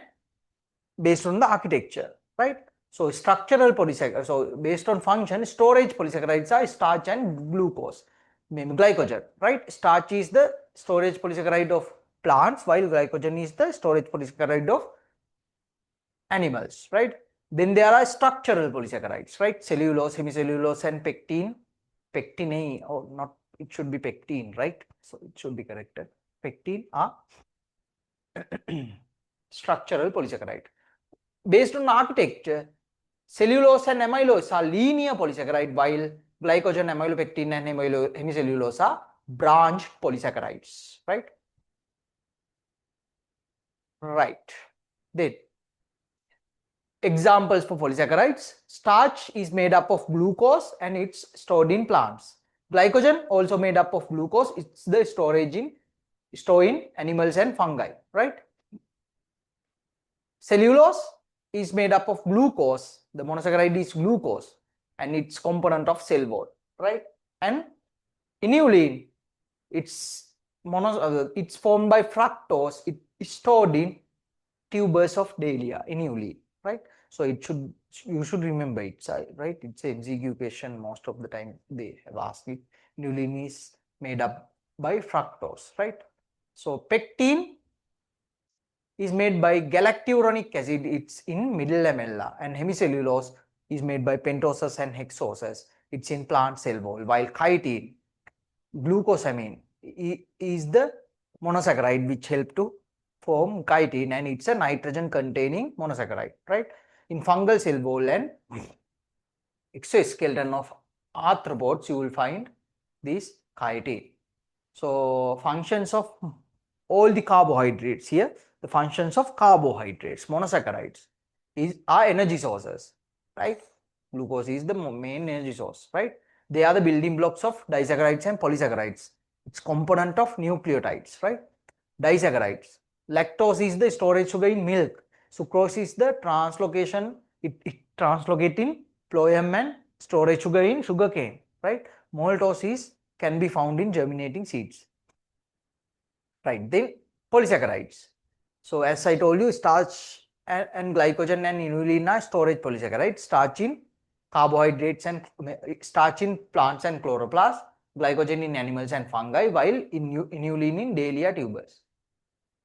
based on the architecture, right? So structural polysaccharides, so based on function, storage polysaccharides are starch and glucose, glycogen, right? Starch is the storage polysaccharide of plants, while glycogen is the storage polysaccharide of animals, right? Then there are structural polysaccharides, right? Cellulose, hemicellulose, and pectin. Pectin, oh, not, it should be pectin, right? So it should be corrected. Pectin are structural polysaccharide. Based on architecture, cellulose and amylose are linear polysaccharide, while glycogen, amylopectin, and hemicellulose are branched polysaccharides, right? Right. Then examples for polysaccharides: starch is made up of glucose and it's stored in plants. Glycogen also made up of glucose, it's the stored in animals and fungi, right? Cellulose is made up of glucose, the monosaccharide is glucose, and it's component of cell wall, right? And inulin, it's formed by fructose, it is stored in tubers of Dahlia, inulin, right? So you should remember it, right? It's an MCQ question. Most of the time they have asked it. Inulin is made up by fructose, right? So pectin is made by galacturonic acid, it's in middle lamella, and hemicellulose is made by pentoses and hexoses, it's in plant cell wall, while chitin, glucosamine, is the monosaccharide which help to form chitin, and it's a nitrogen containing monosaccharide, right? In fungal cell wall and exoskeleton of arthropods, you will find this chitin. So functions of all the carbohydrates here, the functions of carbohydrates, monosaccharides, are energy sources, right? Glucose is the main energy source, right? They are the building blocks of disaccharides and polysaccharides. It's component of nucleotides, right? Disaccharides. Lactose is the storage sugar in milk. Sucrose is the translocation, it translocates in phloem and storage sugar in sugarcane, right? Maltose can be found in germinating seeds. right? Then polysaccharides. So as I told you, starch and glycogen and inulin are storage polysaccharides. Starch in carbohydrates and starch in plants and chloroplasts, glycogen in animals and fungi, while inulin in Dahlia tubers,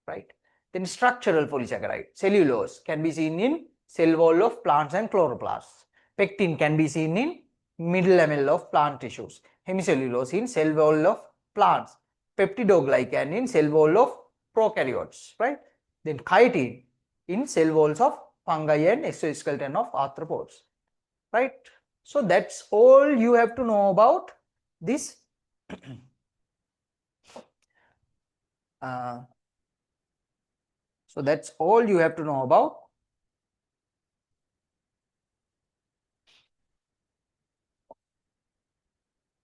right? Then structural polysaccharide, cellulose can be seen in cell wall of plants and chloroplasts. Pectin can be seen in middle lamella of plant tissues. Hemicellulose in cell wall of plants. Peptidoglycan in cell wall of prokaryotes, right? Then chitin in cell walls of fungi and exoskeleton of arthropods, right? So that's all you have to know about this so that's all you have to know about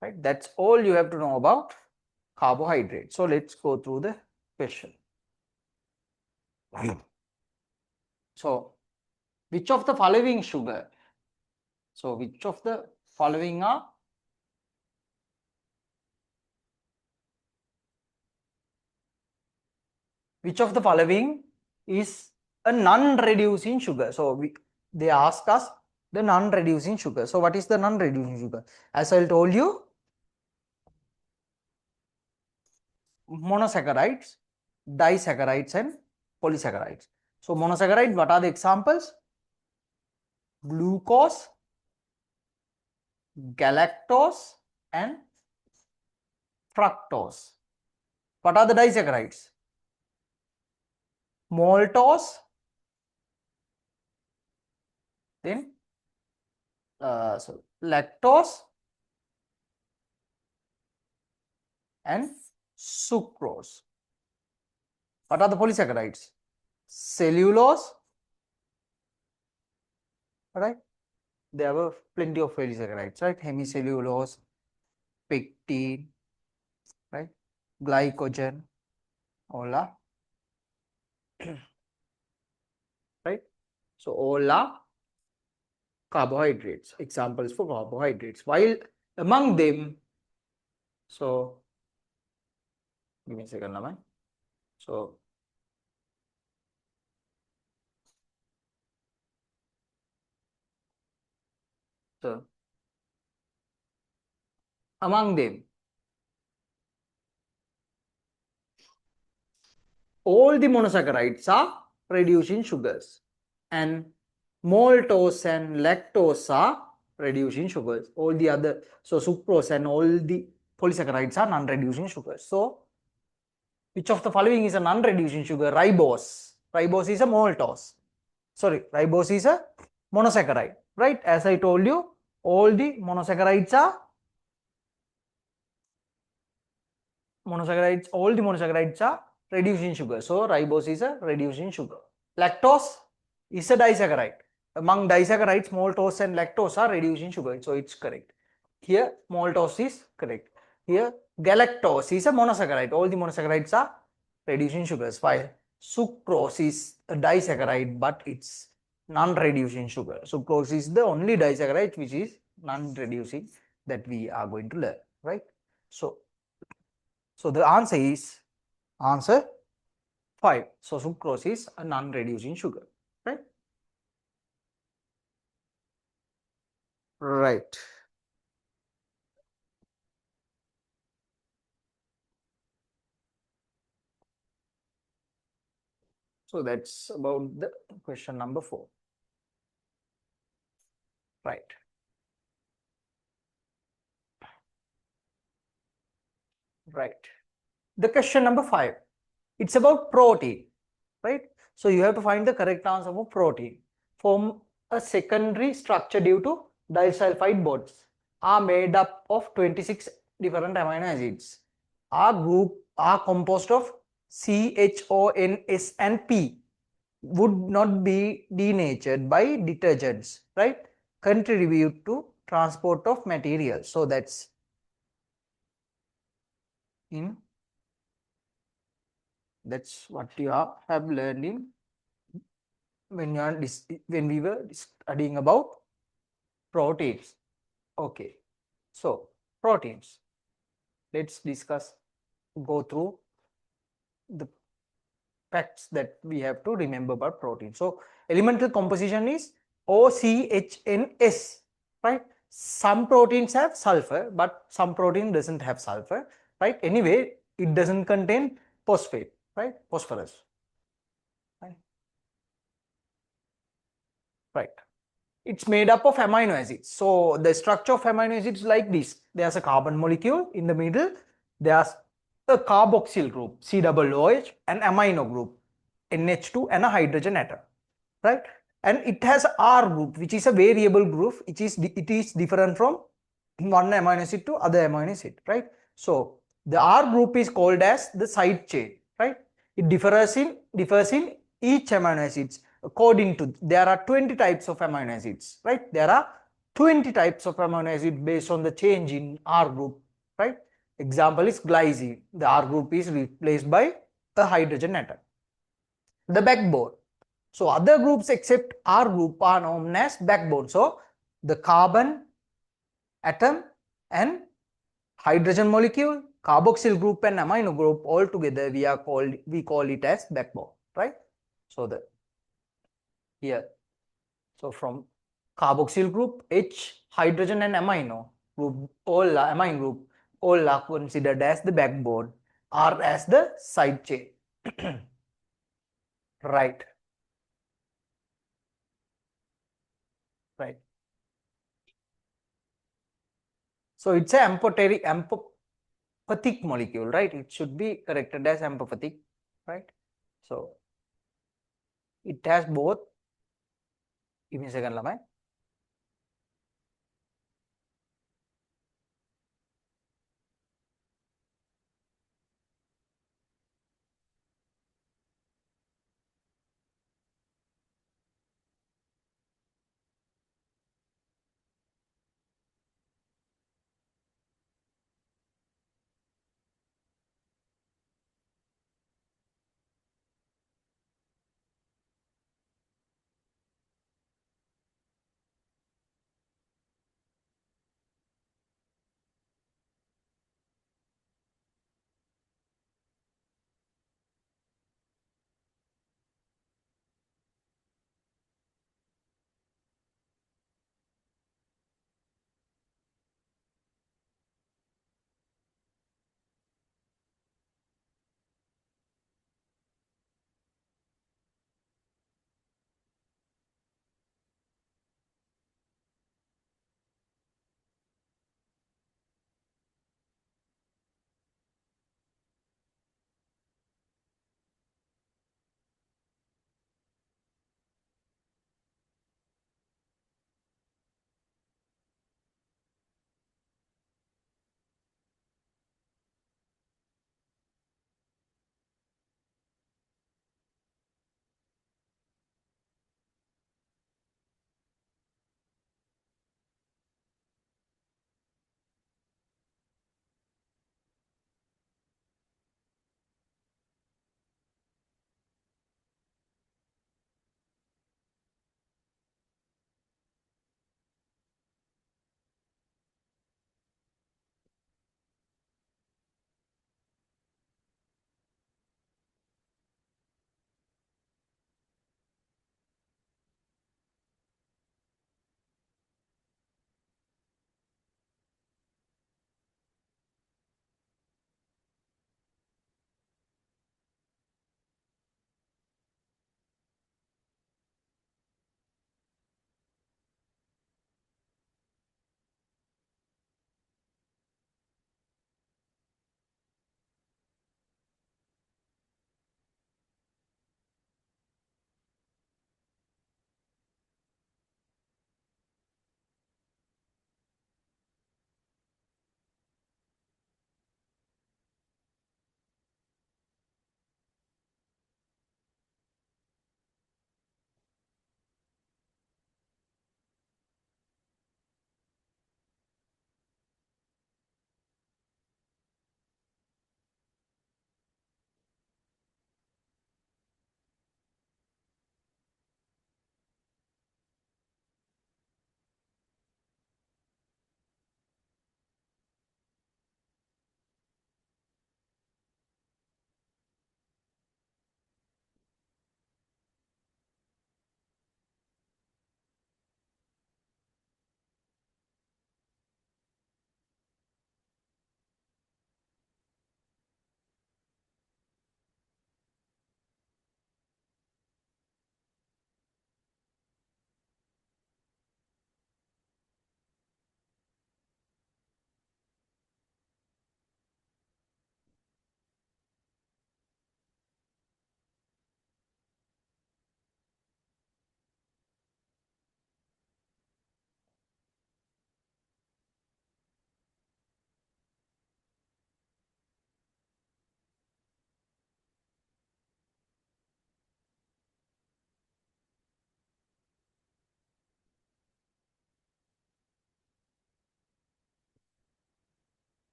right? That's all you have to know about carbohydrates. So let's go through the question. So which of the following sugar? So which of the following are which of the following is a non-reducing sugar? So they ask us the non-reducing sugar. So what is the non-reducing sugar? As I told you, monosaccharides, disaccharides and polysaccharides. So monosaccharides, what are the examples? Glucose, galactose and fructose. What are the disaccharides? Maltose, then lactose and sucrose. What are the polysaccharides? Cellulose, right? There were plenty of polysaccharides, right? Hemicellulose, pectin, right? Glycogen, all are right? So all are carbohydrates, examples for carbohydrates. While among them, so give me a second, Naman. So among them, all the monosaccharides are reducing sugars and maltose and lactose are reducing sugars. All the other, so sucrose and all the polysaccharides are non-reducing sugars. So which of the following is a non-reducing sugar? Ribose. Ribose is a maltose. Sorry, ribose is a monosaccharide, right? As I told you, all the monosaccharides are all the monosaccharides are reducing sugar. So ribose is a reducing sugar. Lactose is a disaccharide. Among disaccharides, maltose and lactose are reducing sugar. So it's correct. Here maltose is correct. Here galactose is a monosaccharide. All the monosaccharides are reducing sugars. While sucrose is a disaccharide, but it's non-reducing sugar. Sucrose is the only disaccharide which is non-reducing that we are going to learn, right? So the answer is answer 5. So sucrose is a non-reducing sugar, right? Right. So that's about the question number 4. Right. Right. The question number 5. It's about protein, right? So you have to find the correct answer for protein. Form a secondary structure due to disulfide bonds are made up of 26 different amino acids. Our group are composed of CHONS and P would not be denatured by detergents, right? Contribute to transport of material. So that's what you have learned in when we were studying about proteins. Okay, so proteins. Let's go through the facts that we have to remember about protein. So elemental composition is OCHNS, right? Some proteins have sulfur, but some protein doesn't have sulfur, right? Anyway, it doesn't contain phosphate, right? Phosphorus, right? Right. It's made up of amino acids. So the structure of amino acids is like this. There's a carbon molecule in the middle. There's a carboxyl group, COOH, an amino group, NH2, and a hydrogen atom, right? And it has R group, which is a variable group, it is different from one amino acid to other amino acid, right? So the R group is called as the side chain, right? It differs in each amino acids according to, there are 20 types of amino acids, right? There are 20 types of amino acid based on the change in R group, right? Example is glycine. The R group is replaced by a hydrogen atom. The backbone. So other groups except R group are known as backbone. So the carbon atom and hydrogen molecule, carboxyl group and amino group all together we call it as backbone, right? So the here, so from carboxyl group, H, hydrogen and amino group, amine group, all are considered as the backbone, R as the side chain. Right, right. So it's a empathic molecule, right? It should be corrected as empathic, right? So it has both. Give me a second, Lamai.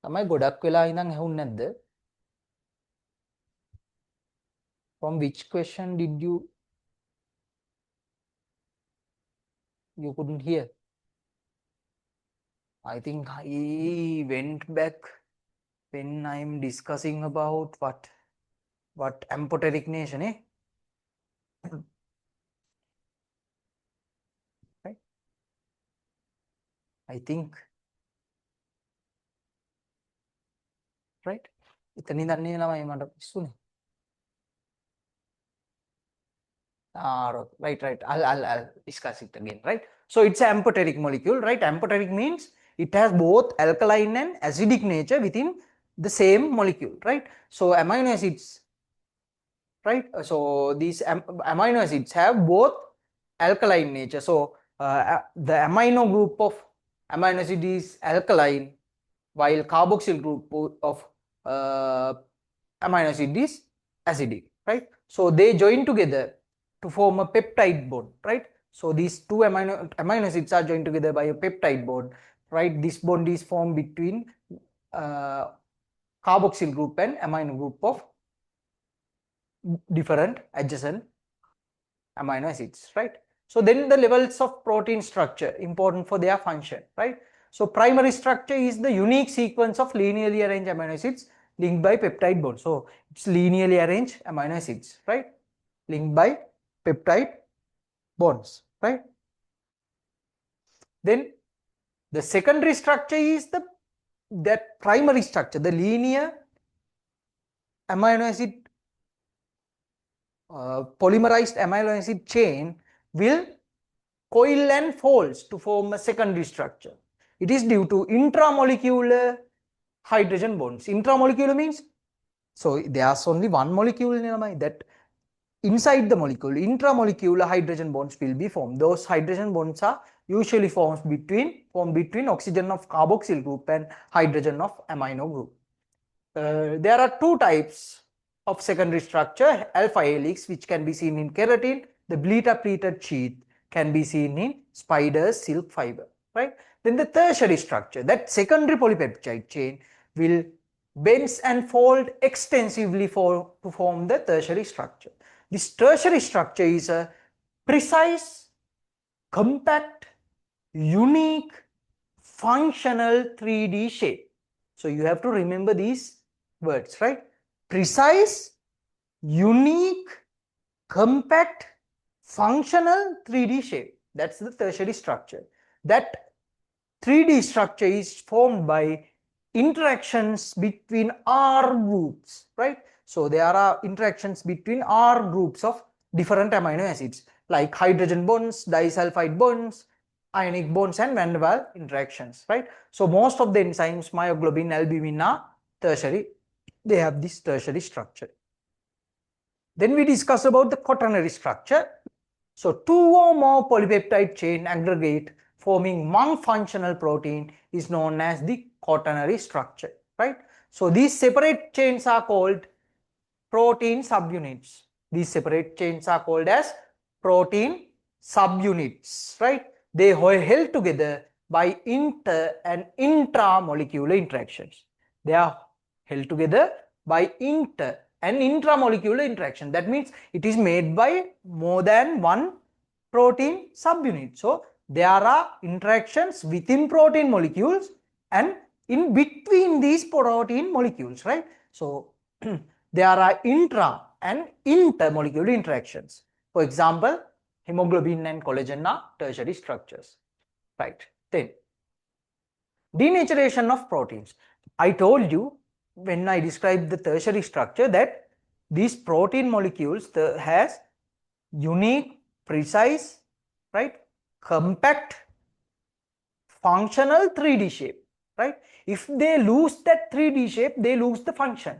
තමයි ගොඩක් වෙලා ඉඳන් ඇහුන්නේ නැද්ද? From which question did you couldn't hear? I think I went back when I'm discussing about what amphoteric nation, right? I think, right? ඉතනින් දන්නේ ළමයි මට ඉස්සුනේ. Right. I'll discuss it again, right? So it's an amphoteric molecule, right? Amphoteric means it has both alkaline and acidic nature within the same molecule, right? So amino acids, right? So these amino acids have both alkaline nature. So the amino group of amino acid is alkaline, while carboxyl group of amino acid is acidic, right? So they join together to form a peptide bond, right? So these two amino acids are joined together by a peptide bond, right? This bond is formed between carboxyl group and amino group of different adjacent amino acids, right? So then the levels of protein structure important for their function, right? So primary structure is the unique sequence of linearly arranged amino acids linked by peptide bonds. So it's linearly arranged amino acids, right? Linked by peptide bonds, right? Then the secondary structure is that primary structure, the linear amino acid polymerized amino acid chain will coil and folds to form a secondary structure. It is due to intramolecular hydrogen bonds. Intramolecular means, so there's only one molecule that inside the molecule, intramolecular hydrogen bonds will be formed. Those hydrogen bonds are usually formed between oxygen of carboxyl group and hydrogen of amino group. There are two types of secondary structure: alpha helix, which can be seen in keratin; the beta pleated sheath can be seen in spider's silk fiber, right? Then the tertiary structure, that secondary polypeptide chain will bend and fold extensively to form the tertiary structure. This tertiary structure is a precise, compact, unique, functional 3D shape. So you have to remember these words, right? Precise, unique, compact, functional 3D shape. That's the tertiary structure. That 3D structure is formed by interactions between R groups, right? So there are interactions between R groups of different amino acids like hydrogen bonds, disulfide bonds, ionic bonds, and van der Waals interactions, right? So most of the enzymes, myoglobin, albumin, are tertiary. They have this tertiary structure. Then we discuss about the quaternary structure. So two or more polypeptide chain aggregate forming one functional protein is known as the quaternary structure, right? So these separate chains are called protein subunits. These separate chains are called as protein subunits, right? They are held together by inter and intramolecular interactions. They are held together by inter and intramolecular interaction. That means it is made by more than one protein subunit. So there are interactions within protein molecules and in between these protein molecules, right? So there are intra and intermolecular interactions. For example, hemoglobin and collagen are tertiary structures, right? Then denaturation of proteins. I told you when I described the tertiary structure that these protein molecules has unique, precise, right, compact, functional 3D shape, right? If they lose that 3D shape, they lose the function,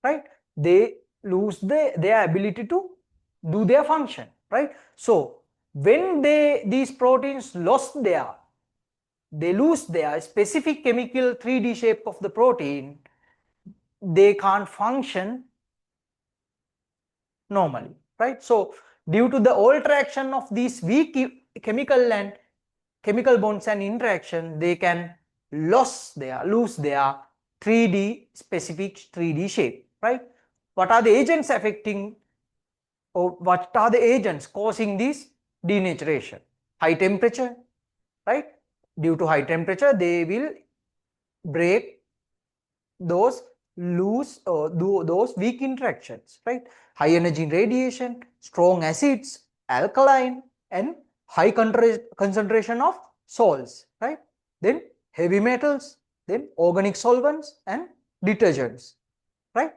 right? They lose their ability to do their function, right? So when these proteins they lose their specific chemical 3D shape of the protein, they can't function normally, right? So due to the alteration of these weak chemical bonds and interaction, they can lose their 3D specific 3D shape, right? What are the agents affecting, or what are the agents causing this denaturation? High temperature, right? Due to high temperature, they will break those loose or those weak interactions, right? High energy radiation, strong acids, alkaline, and high concentration of salts, right? Then heavy metals, then organic solvents and detergents, right?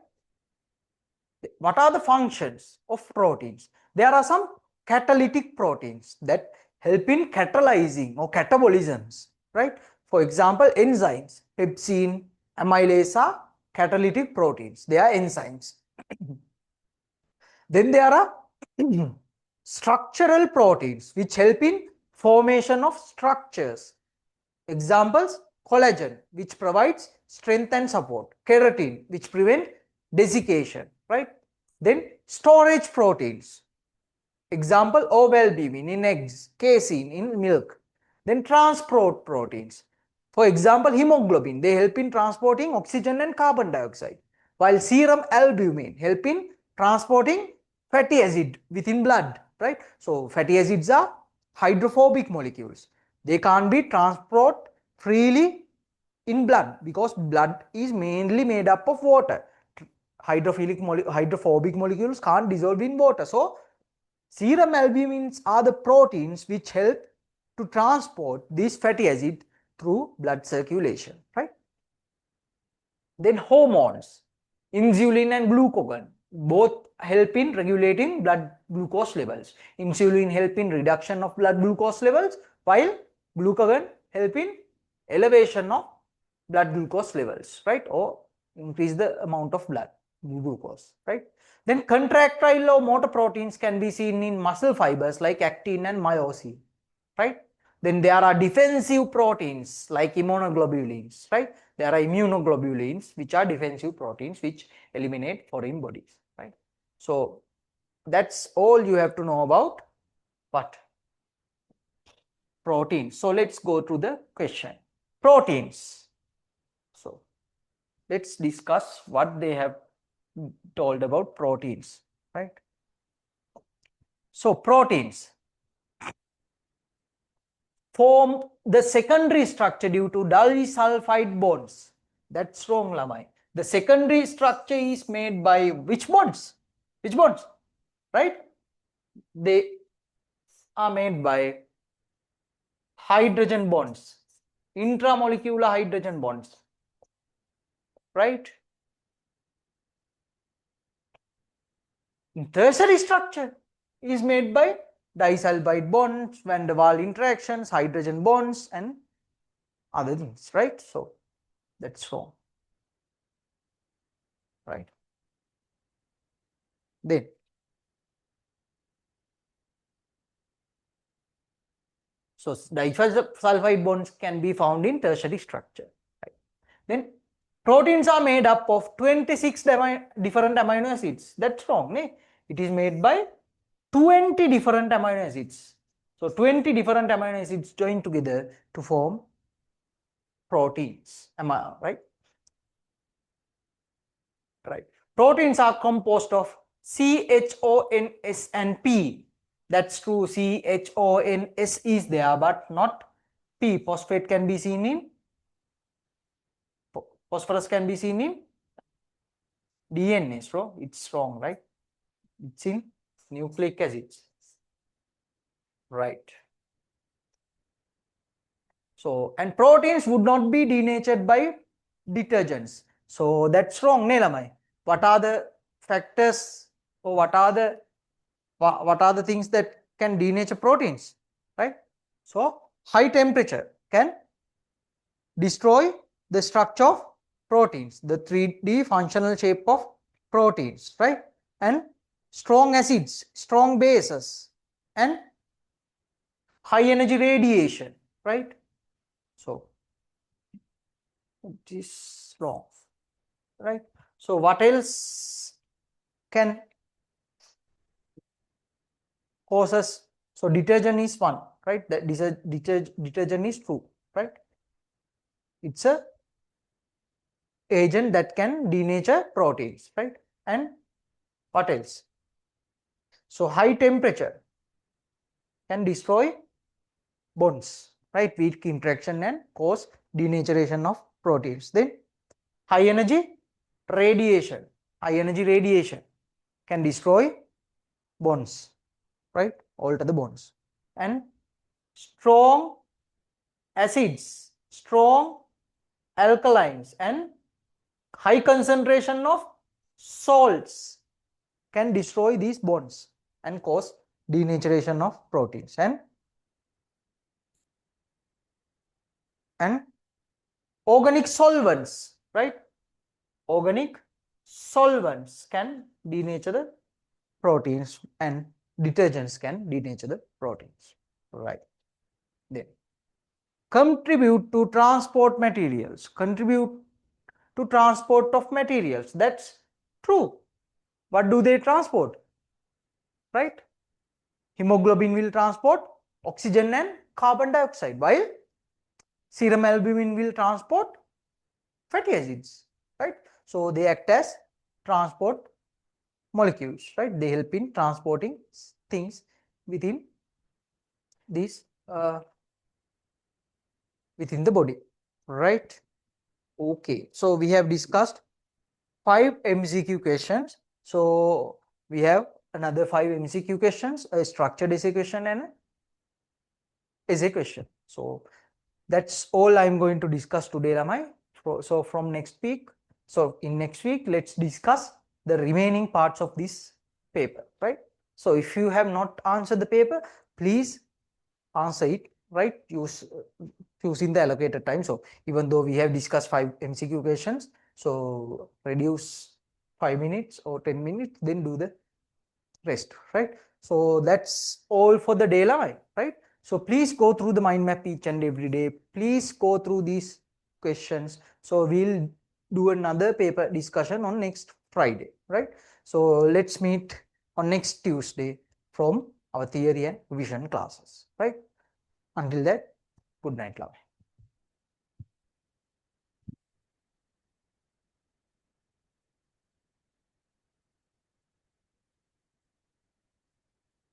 What are the functions of proteins? There are some catalytic proteins that help in catalyzing or catabolisms, right? For example, enzymes, pepsin, amylase are catalytic proteins. They are enzymes. Then there are structural proteins which help in formation of structures. Examples, collagen, which provides strength and support, keratin, which prevent desiccation, right? Then storage proteins. Example, ovalbumin in eggs, casein in milk. Then transport proteins. For example, hemoglobin, they help in transporting oxygen and carbon dioxide, while serum albumin help in transporting fatty acid within blood, right? So fatty acids are hydrophobic molecules. They can't be transported freely in blood because blood is mainly made up of water. Hydrophobic molecules can't dissolve in water. So serum albumins are the proteins which help to transport this fatty acid through blood circulation, right? Then hormones, insulin and glucagon, both help in regulating blood glucose levels. Insulin help in reduction of blood glucose levels, while glucagon help in elevation of blood glucose levels, right? Or increase the amount of blood glucose, right? Then contractile or motor proteins can be seen in muscle fibers like actin and myosin, right? Then there are defensive proteins like immunoglobulins, right? There are immunoglobulins which are defensive proteins which eliminate foreign bodies, right? So that's all you have to know about what? Proteins. So let's go to the question. Proteins. So let's discuss what they have told about proteins, right? So proteins form the secondary structure due to disulfide bonds. That's wrong, Lamai. The secondary structure is made by which bonds? Which bonds? Right? They are made by hydrogen bonds, intramolecular hydrogen bonds. Right? Tertiary structure is made by disulfide bonds, van der Waals interactions, hydrogen bonds, and other things, right? So that's wrong, right? Then so disulfide bonds can be found in tertiary structure, right? Then proteins are made up of 26 different amino acids. That's wrong, ne? It is made by 20 different amino acids. So 20 different amino acids join together to form proteins, am I right? Right. Proteins are composed of CHONS and P. That's true. CHONS is there, but not P. Phosphate can be seen in phosphorus can be seen in DNA. So it's wrong, right? It's in nucleic acids, right? So and proteins would not be denatured by detergents. So that's wrong, Nelamai. What are the factors or what are the things that can denature proteins, right? So high temperature can destroy the structure of proteins, the 3D functional shape of proteins, right? And strong acids, strong bases, and high energy radiation, right? So it is wrong, right? So what else can causes? So, detergent is one, right? That detergent is true, right? It's a agent that can denature proteins, right? And what else? So high temperature can destroy bonds, right? Weak interaction and cause denaturation of proteins. Then high energy radiation. High energy radiation can destroy bonds, right? Alter the bonds. And strong acids, strong alkalines, and high concentration of salts can destroy these bonds and cause denaturation of proteins. And organic solvents, right? Organic solvents can denature the proteins, and detergents can denature the proteins, right? Then contribute to transport materials, contribute to transport of materials. That's true. What do they transport, right? Hemoglobin will transport oxygen and carbon dioxide, while serum albumin will transport fatty acids, right? So they act as transport molecules, right? They help in transporting things within this within the body, right? Okay, so we have discussed 5 MCQ questions. So we have another 5 MCQ questions, a structured essay question and essay question. So that's all I'm going to discuss today, Ramai. So from next week, so in next week, let's discuss the remaining parts of this paper, right? So if you have not answered the paper, please answer it, right? Using the allocated time. So even though we have discussed 5 MCQ questions, so reduce 5 minutes or 10 minutes, then do the rest, right? So that's all for the day, right? So please go through the mind map each and every day. Please go through these questions. So we'll do another paper discussion on next Friday, right? So let's meet on next Tuesday from our theory and vision classes, right? Until that, good night, love.